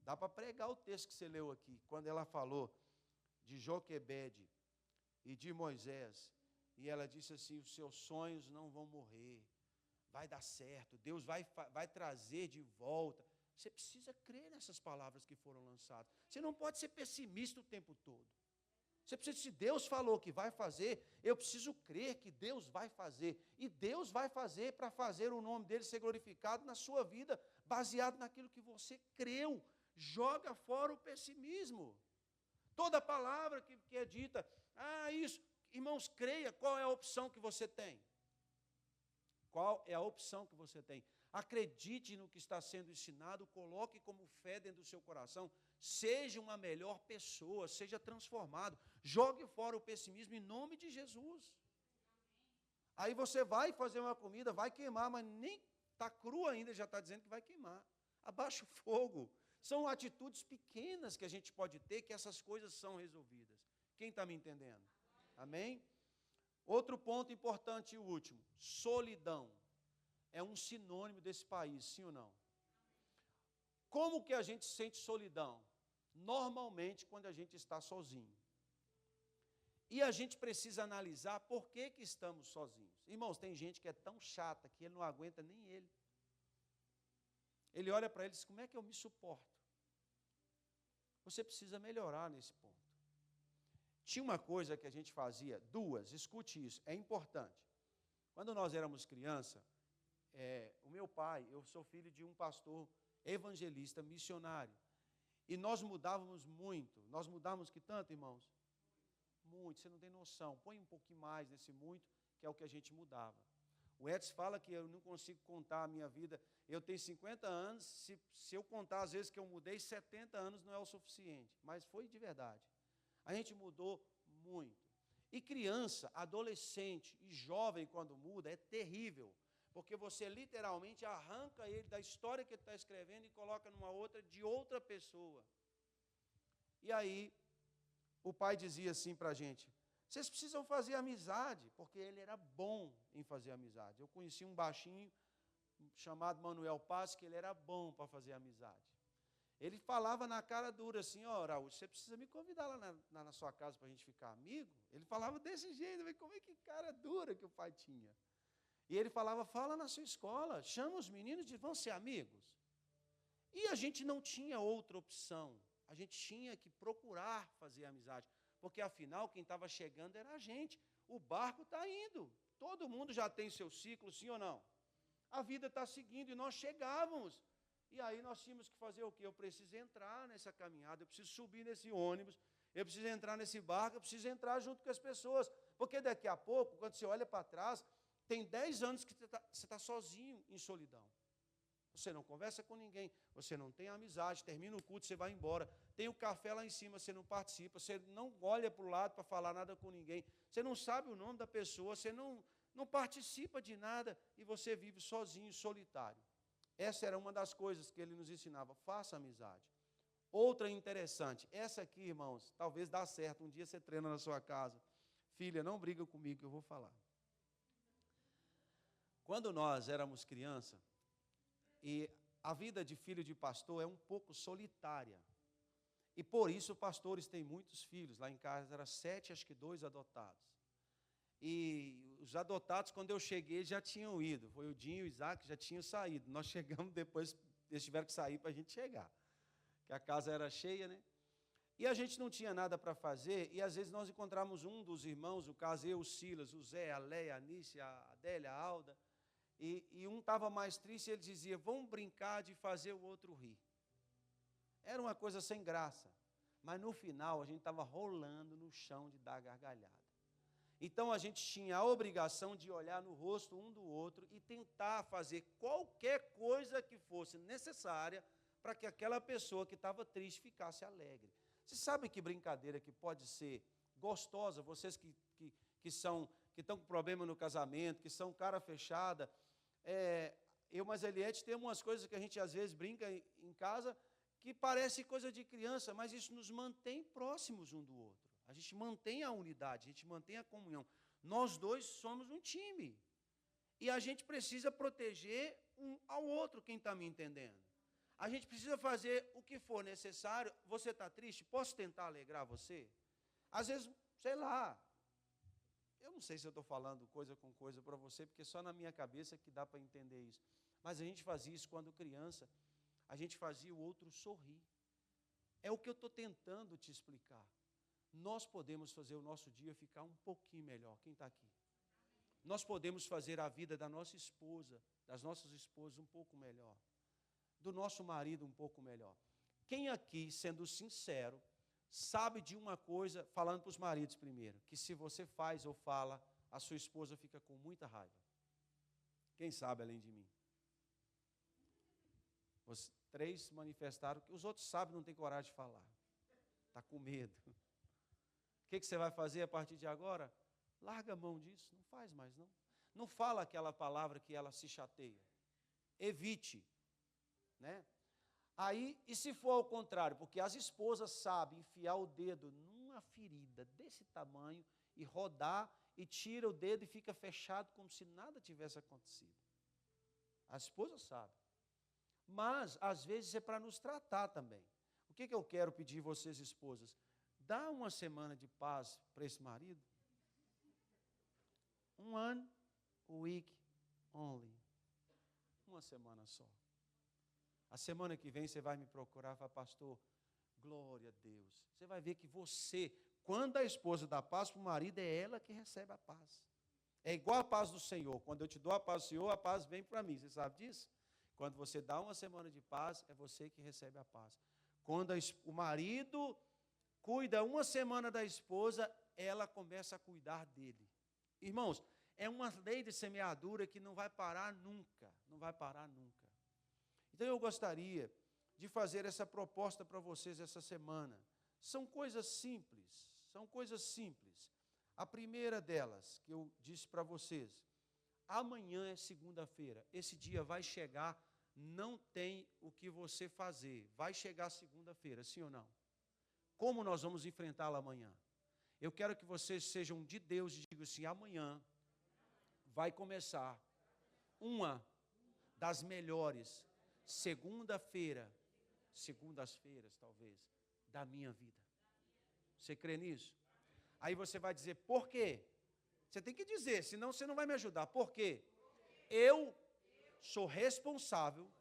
Speaker 2: Dá para pregar o texto que você leu aqui, quando ela falou de Joquebede e de Moisés, e ela disse assim, os seus sonhos não vão morrer, vai dar certo, Deus vai trazer de volta. Você precisa crer nessas palavras que foram lançadas. Você não pode ser pessimista o tempo todo. Você precisa, se Deus falou que vai fazer, eu preciso crer que Deus vai fazer. E Deus vai fazer para fazer o nome dele ser glorificado na sua vida, baseado naquilo que você creu. Joga fora o pessimismo. Toda palavra que é dita, isso. Irmãos, creia, qual é a opção que você tem? Qual é a opção que você tem? Acredite no que está sendo ensinado, coloque como fé dentro do seu coração, seja uma melhor pessoa, seja transformado, jogue fora o pessimismo em nome de Jesus. Aí você vai fazer uma comida, vai queimar, mas nem está crua ainda, já está dizendo que vai queimar. Abaixa o fogo. São atitudes pequenas que a gente pode ter, que essas coisas são resolvidas. Quem está me entendendo? Amém? Outro ponto importante e último, solidão. É um sinônimo desse país, sim ou não? Como que a gente sente solidão? Normalmente, quando a gente está sozinho. E a gente precisa analisar por que estamos sozinhos. Irmãos, tem gente que é tão chata que ele não aguenta nem ele. Ele olha para ele e diz, como é que eu me suporto? Você precisa melhorar nesse ponto. Tinha uma coisa que a gente fazia, escute isso, é importante. Quando nós éramos criança, o meu pai, eu sou filho de um pastor evangelista, missionário. E nós mudávamos muito. Nós mudávamos que tanto, irmãos? Muito, você não tem noção. Põe um pouquinho mais nesse muito, que é o que a gente mudava. O Edson fala que eu não consigo contar a minha vida. Eu tenho 50 anos, se eu contar as vezes que eu mudei, 70 anos não é o suficiente. Mas foi de verdade. A gente mudou muito. E criança, adolescente e jovem, quando muda, é terrível. Porque você literalmente arranca ele da história que ele está escrevendo e coloca numa outra, de outra pessoa. E aí, o pai dizia assim para a gente, vocês precisam fazer amizade, porque ele era bom em fazer amizade. Eu conheci um baixinho chamado Manuel Paz, que ele era bom para fazer amizade. Ele falava na cara dura assim, Raul, você precisa me convidar lá na sua casa para a gente ficar amigo? Ele falava desse jeito, como é que cara dura que o pai tinha? E ele falava, fala na sua escola, chama os meninos e vão ser amigos. E a gente não tinha outra opção. A gente tinha que procurar fazer amizade. Porque, afinal, quem estava chegando era a gente. O barco está indo. Todo mundo já tem seu ciclo, sim ou não? A vida está seguindo e nós chegávamos. E aí nós tínhamos que fazer o quê? Eu preciso entrar nessa caminhada, eu preciso subir nesse ônibus, eu preciso entrar nesse barco, eu preciso entrar junto com as pessoas. Porque daqui a pouco, quando você olha para trás, tem 10 anos que você está sozinho em solidão. Você não conversa com ninguém, você não tem amizade, termina o culto, você vai embora. Tem o café lá em cima, você não participa, você não olha para o lado para falar nada com ninguém, você não sabe o nome da pessoa, você não participa de nada e você vive sozinho, solitário. Essa era uma das coisas que ele nos ensinava, faça amizade. Outra interessante, essa aqui, irmãos, talvez dá certo, um dia você treina na sua casa. Filha, não briga comigo que eu vou falar. Quando nós éramos criança, e a vida de filho de pastor é um pouco solitária. E por isso pastores têm muitos filhos. Lá em casa eram 7, acho que 2 adotados. E os adotados, quando eu cheguei, já tinham ido. Foi o Dinho e o Isaac, já tinham saído. Nós chegamos depois, eles tiveram que sair para a gente chegar. Que a casa era cheia, né? E a gente não tinha nada para fazer, e às vezes nós encontramos um dos irmãos, o caso eu, o Silas, o Zé, a Leia, a Anice, a Adélia, a Alda, e um estava mais triste e ele dizia, vamos brincar de fazer o outro rir. Era uma coisa sem graça, mas no final a gente estava rolando no chão de dar gargalhada. Então a gente tinha a obrigação de olhar no rosto um do outro e tentar fazer qualquer coisa que fosse necessária para que aquela pessoa que estava triste ficasse alegre. Você sabe que brincadeira que pode ser gostosa, vocês que estão com problema no casamento, que são cara fechada, eu, mas Eliette, tem umas coisas que a gente às vezes brinca em casa que parece coisa de criança, mas isso nos mantém próximos um do outro. A gente mantém a unidade, a gente mantém a comunhão. Nós dois somos um time. E a gente precisa proteger um ao outro, quem está me entendendo. A gente precisa fazer o que for necessário. Você está triste? Posso tentar alegrar você? Às vezes, sei lá, eu não sei se eu estou falando coisa com coisa para você, porque só na minha cabeça que dá para entender isso. Mas a gente fazia isso quando criança, a gente fazia o outro sorrir. É o que eu estou tentando te explicar. Nós podemos fazer o nosso dia ficar um pouquinho melhor. Quem está aqui? Nós podemos fazer a vida da nossa esposa, das nossas esposas um pouco melhor. Do nosso marido um pouco melhor. Quem aqui, sendo sincero, sabe de uma coisa, falando para os maridos primeiro, que se você faz ou fala, a sua esposa fica com muita raiva. Quem sabe além de mim? Os 3 manifestaram que os outros sabem, não tem coragem de falar. Está com medo. O que você vai fazer a partir de agora? Larga a mão disso, não faz mais não. Não fala aquela palavra que ela se chateia. Evite, né? Aí, e se for ao contrário, porque as esposas sabem enfiar o dedo numa ferida desse tamanho e rodar e tira o dedo e fica fechado como se nada tivesse acontecido. As esposas sabem. Mas, às vezes, é para nos tratar também. O que eu quero pedir vocês, esposas? Dá uma semana de paz para esse marido. 1 week only. Uma semana só. A semana que vem você vai me procurar e falar, pastor, glória a Deus. Você vai ver que você, quando a esposa dá paz para o marido, é ela que recebe a paz. É igual a paz do Senhor. Quando eu te dou a paz do Senhor, a paz vem para mim. Você sabe disso? Quando você dá uma semana de paz, é você que recebe a paz. Quando o marido cuida uma semana da esposa, ela começa a cuidar dele. Irmãos, é uma lei de semeadura que não vai parar nunca. Não vai parar nunca. Então eu gostaria de fazer essa proposta para vocês essa semana. São coisas simples. São coisas simples. A primeira delas, que eu disse para vocês, amanhã é segunda-feira. Esse dia vai chegar, não tem o que você fazer. Vai chegar segunda-feira, sim ou não? Como nós vamos enfrentá-la amanhã? Eu quero que vocês sejam de Deus e digam assim, amanhã vai começar uma das melhores segundas-feiras talvez, da minha vida. Você crê nisso? Aí você vai dizer, por quê? Você tem que dizer, senão você não vai me ajudar. Por quê? Eu sou responsável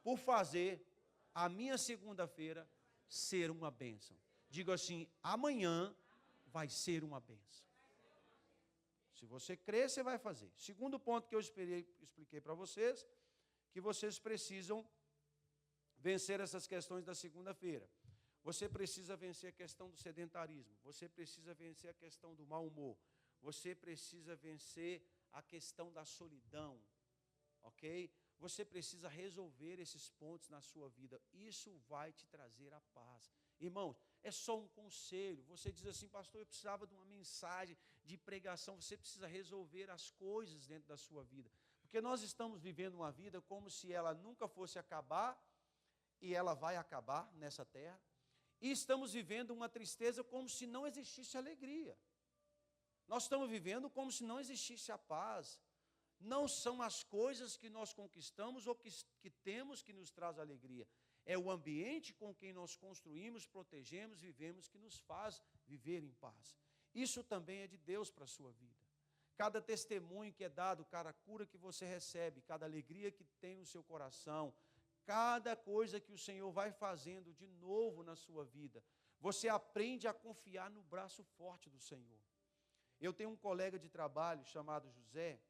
Speaker 2: por fazer a minha segunda-feira ser uma bênção. Digo assim, amanhã vai ser uma bênção. Se você crer, você vai fazer. Segundo ponto que eu expliquei para vocês, que vocês precisam vencer essas questões da segunda-feira. Você precisa vencer a questão do sedentarismo. Você precisa vencer a questão do mau humor. Você precisa vencer a questão da solidão. Ok? Você precisa resolver esses pontos na sua vida. Isso vai te trazer a paz. Irmãos, é só um conselho. Você diz assim, pastor, eu precisava de uma mensagem de pregação. Você precisa resolver as coisas dentro da sua vida. Porque nós estamos vivendo uma vida como se ela nunca fosse acabar, e ela vai acabar nessa terra. E estamos vivendo uma tristeza como se não existisse alegria. Nós estamos vivendo como se não existisse a paz. Não são as coisas que nós conquistamos ou que temos que nos traz alegria. É o ambiente com quem nós construímos, protegemos, vivemos, que nos faz viver em paz. Isso também é de Deus para a sua vida. Cada testemunho que é dado, cada cura que você recebe, cada alegria que tem no seu coração, cada coisa que o Senhor vai fazendo de novo na sua vida, você aprende a confiar no braço forte do Senhor. Eu tenho um colega de trabalho chamado José,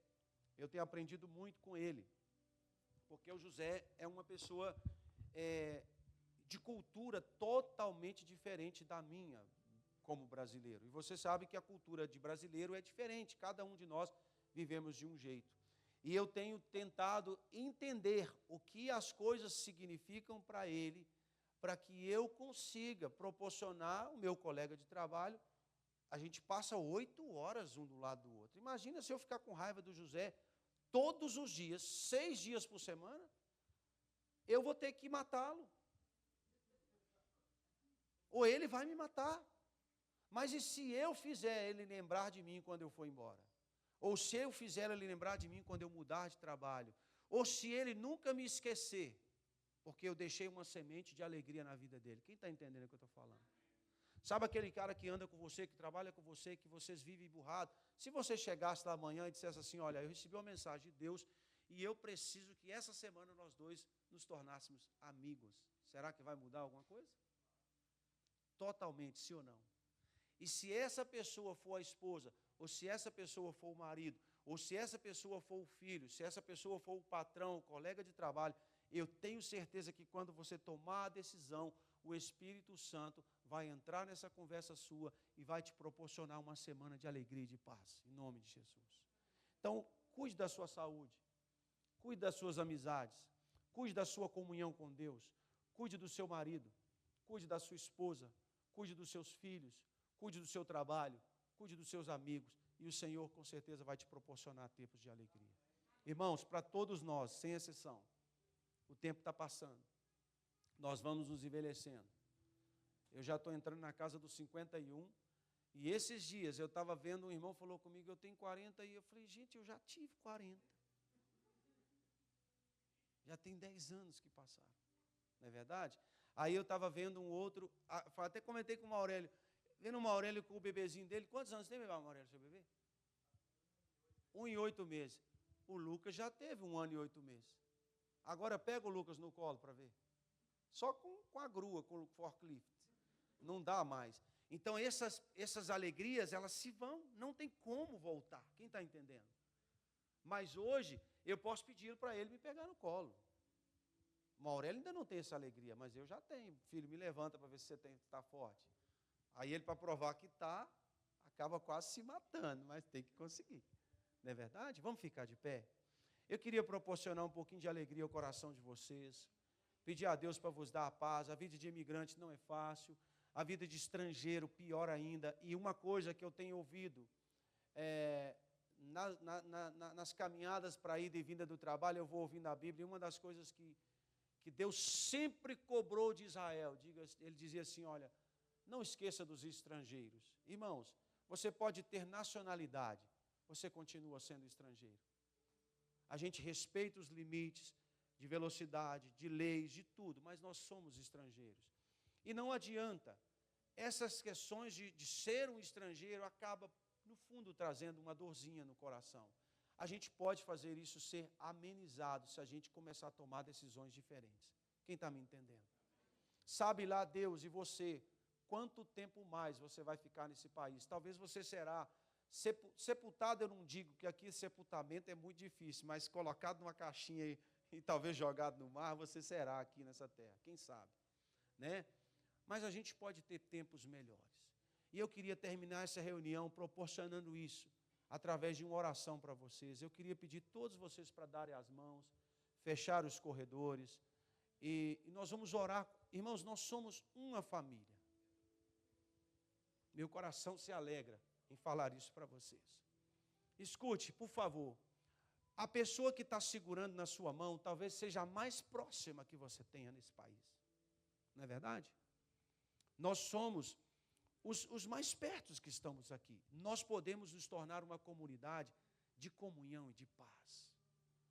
Speaker 2: eu tenho aprendido muito com ele, porque o José é uma pessoa de cultura totalmente diferente da minha, como brasileiro. E você sabe que a cultura de brasileiro é diferente, cada um de nós vivemos de um jeito. E eu tenho tentado entender o que as coisas significam para ele, para que eu consiga proporcionar o meu colega de trabalho. A gente passa 8 horas um do lado do outro. Imagina se eu ficar com raiva do José todos os dias, 6 dias por semana, eu vou ter que matá-lo. Ou ele vai me matar. Mas e se eu fizer ele lembrar de mim quando eu for embora? Ou se eu fizer ele lembrar de mim quando eu mudar de trabalho? Ou se ele nunca me esquecer, porque eu deixei uma semente de alegria na vida dele? Quem está entendendo o que eu estou falando? Sabe aquele cara que anda com você, que trabalha com você, que vocês vivem emburrado? Se você chegasse lá amanhã e dissesse assim, olha, eu recebi uma mensagem de Deus e eu preciso que essa semana nós dois nos tornássemos amigos. Será que vai mudar alguma coisa? Totalmente, sim ou não? E se essa pessoa for a esposa, ou se essa pessoa for o marido, ou se essa pessoa for o filho, se essa pessoa for o patrão, o colega de trabalho, eu tenho certeza que quando você tomar a decisão, o Espírito Santo vai entrar nessa conversa sua e vai te proporcionar uma semana de alegria e de paz, em nome de Jesus. Então, cuide da sua saúde, cuide das suas amizades, cuide da sua comunhão com Deus, cuide do seu marido, cuide da sua esposa, cuide dos seus filhos, cuide do seu trabalho, cuide dos seus amigos, e o Senhor com certeza vai te proporcionar tempos de alegria. Irmãos, para todos nós, sem exceção, o tempo está passando, nós vamos nos envelhecendo. Eu já estou entrando na casa dos 51, e esses dias eu estava vendo, um irmão falou comigo, eu tenho 40, e eu falei, gente, eu já tive 40. Já tem 10 anos que passaram, não é verdade? Aí eu estava vendo um outro, até comentei com o Maurélio, vendo o Maurélio com o bebezinho dele, quantos anos tem, Maurélio, seu bebê? 1 e 8 meses. O Lucas já teve 1 ano e 8 meses. Agora pega o Lucas no colo para ver. Só com a grua, com o forklift. Não dá mais. Então essas alegrias, elas se vão, não tem como voltar. Quem está entendendo? Mas hoje, eu posso pedir para ele me pegar no colo. O Maurélio ainda não tem essa alegria, mas eu já tenho. Filho, me levanta para ver se você está forte. Aí ele, para provar que está, acaba quase se matando, mas tem que conseguir. Não é verdade? Vamos ficar de pé? Eu queria proporcionar um pouquinho de alegria ao coração de vocês. Pedir a Deus para vos dar a paz. A vida de imigrante não é fácil. A vida de estrangeiro, pior ainda. E uma coisa que eu tenho ouvido, nas caminhadas para a ida e vinda do trabalho, eu vou ouvindo a Bíblia, e uma das coisas que Deus sempre cobrou de Israel, ele dizia assim, olha, não esqueça dos estrangeiros. Irmãos, você pode ter nacionalidade, você continua sendo estrangeiro. A gente respeita os limites de velocidade, de leis, de tudo, mas nós somos estrangeiros. E não adianta, essas questões de ser um estrangeiro acaba, no fundo, trazendo uma dorzinha no coração. A gente pode fazer isso ser amenizado se a gente começar a tomar decisões diferentes. Quem está me entendendo? Sabe lá Deus e você, quanto tempo mais você vai ficar nesse país? Talvez você será sepultado, eu não digo que aqui sepultamento é muito difícil, mas colocado numa caixinha e talvez jogado no mar, você será aqui nessa terra, quem sabe, né? Mas a gente pode ter tempos melhores. E eu queria terminar essa reunião proporcionando isso, através de uma oração para vocês. Eu queria pedir a todos vocês para darem as mãos, fechar os corredores, e nós vamos orar. Irmãos, nós somos uma família. Meu coração se alegra em falar isso para vocês. Escute, por favor, a pessoa que está segurando na sua mão, talvez seja a mais próxima que você tenha nesse país. Não é verdade? Nós somos os mais pertos que estamos aqui. Nós podemos nos tornar uma comunidade de comunhão e de paz.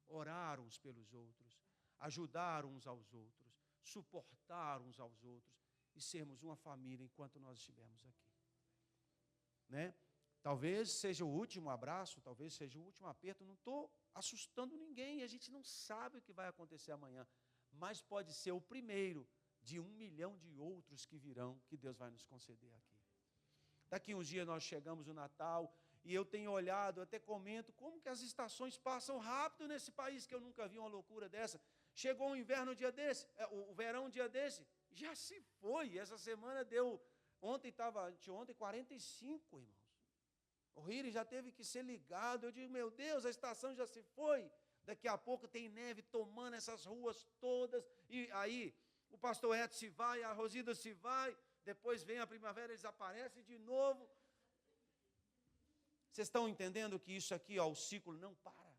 Speaker 2: Orar uns pelos outros, ajudar uns aos outros, suportar uns aos outros e sermos uma família enquanto nós estivermos aqui. Né? Talvez seja o último abraço, talvez seja o último aperto, não estou assustando ninguém, a gente não sabe o que vai acontecer amanhã, mas pode ser o primeiro de 1 milhão de outros que virão, que Deus vai nos conceder aqui. Daqui uns dias nós chegamos no Natal, e eu tenho olhado, até comento, como que as estações passam rápido nesse país, que eu nunca vi uma loucura dessa. Chegou o inverno um dia desse, o verão um dia desse, já se foi, essa semana deu, anteontem 45, irmãos. O Rio já teve que ser ligado, eu digo, meu Deus, a estação já se foi, daqui a pouco tem neve tomando essas ruas todas, e aí o pastor Edson se vai, a Rosilda se vai, depois vem a primavera, eles aparecem de novo. Vocês estão entendendo que isso aqui, ó, o ciclo não para,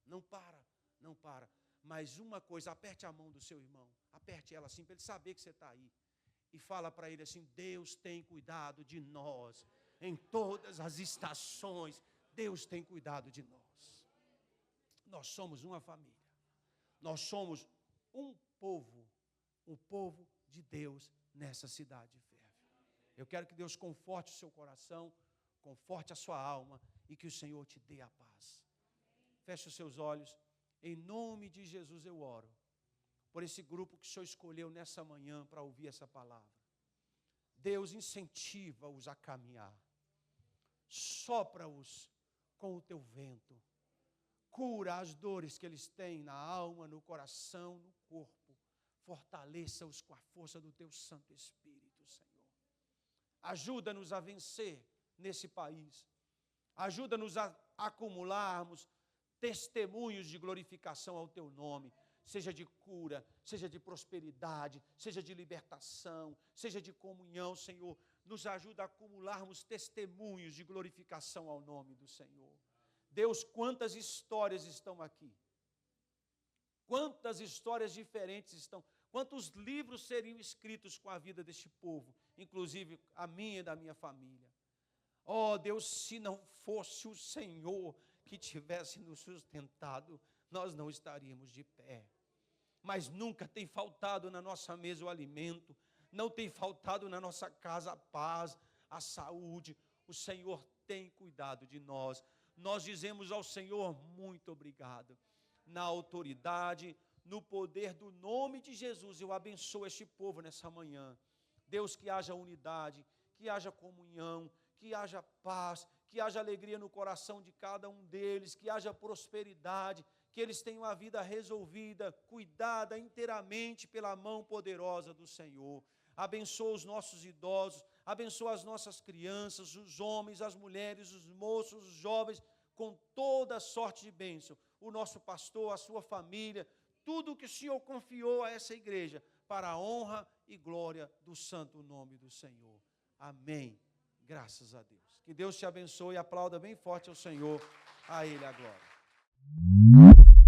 Speaker 2: não para, não para. Mas uma coisa, aperte a mão do seu irmão, aperte ela assim, para ele saber que você está aí. E fala para ele assim, Deus tem cuidado de nós, em todas as estações, Deus tem cuidado de nós. Nós somos uma família, nós somos um povo, o povo de Deus nessa cidade de Fairview. Eu quero que Deus conforte o seu coração, conforte a sua alma e que o Senhor te dê a paz. Feche os seus olhos, em nome de Jesus eu oro, por esse grupo que o Senhor escolheu nessa manhã para ouvir essa palavra. Deus, incentiva-os a caminhar, sopra-os com o teu vento, cura as dores que eles têm na alma, no coração, no corpo, Fortaleça-os com a força do teu Santo Espírito, Senhor. Ajuda-nos a vencer nesse país. Ajuda-nos a acumularmos testemunhos de glorificação ao teu nome, seja de cura, seja de prosperidade, seja de libertação, seja de comunhão, Senhor. Nos ajuda a acumularmos testemunhos de glorificação ao nome do Senhor. Deus, quantas histórias estão aqui. Quantas histórias diferentes estão. Quantos livros seriam escritos com a vida deste povo, inclusive a minha e da minha família. Oh, Deus, se não fosse o Senhor que tivesse nos sustentado, nós não estaríamos de pé. Mas nunca tem faltado na nossa mesa o alimento, não tem faltado na nossa casa a paz, a saúde. O Senhor tem cuidado de nós. Nós dizemos ao Senhor, muito obrigado. Na autoridade, no poder do nome de Jesus, eu abençoo este povo nessa manhã. Deus, que haja unidade, que haja comunhão, que haja paz, que haja alegria no coração de cada um deles, que haja prosperidade, que eles tenham a vida resolvida, cuidada inteiramente pela mão poderosa do Senhor. Abençoa os nossos idosos, abençoa as nossas crianças, os homens, as mulheres, os moços, os jovens, com toda sorte de bênção. O nosso pastor, a sua família, tudo o que o Senhor confiou a essa igreja, para a honra e glória do santo nome do Senhor. Amém. Graças a Deus. Que Deus te abençoe e aplauda bem forte ao Senhor, a Ele a glória.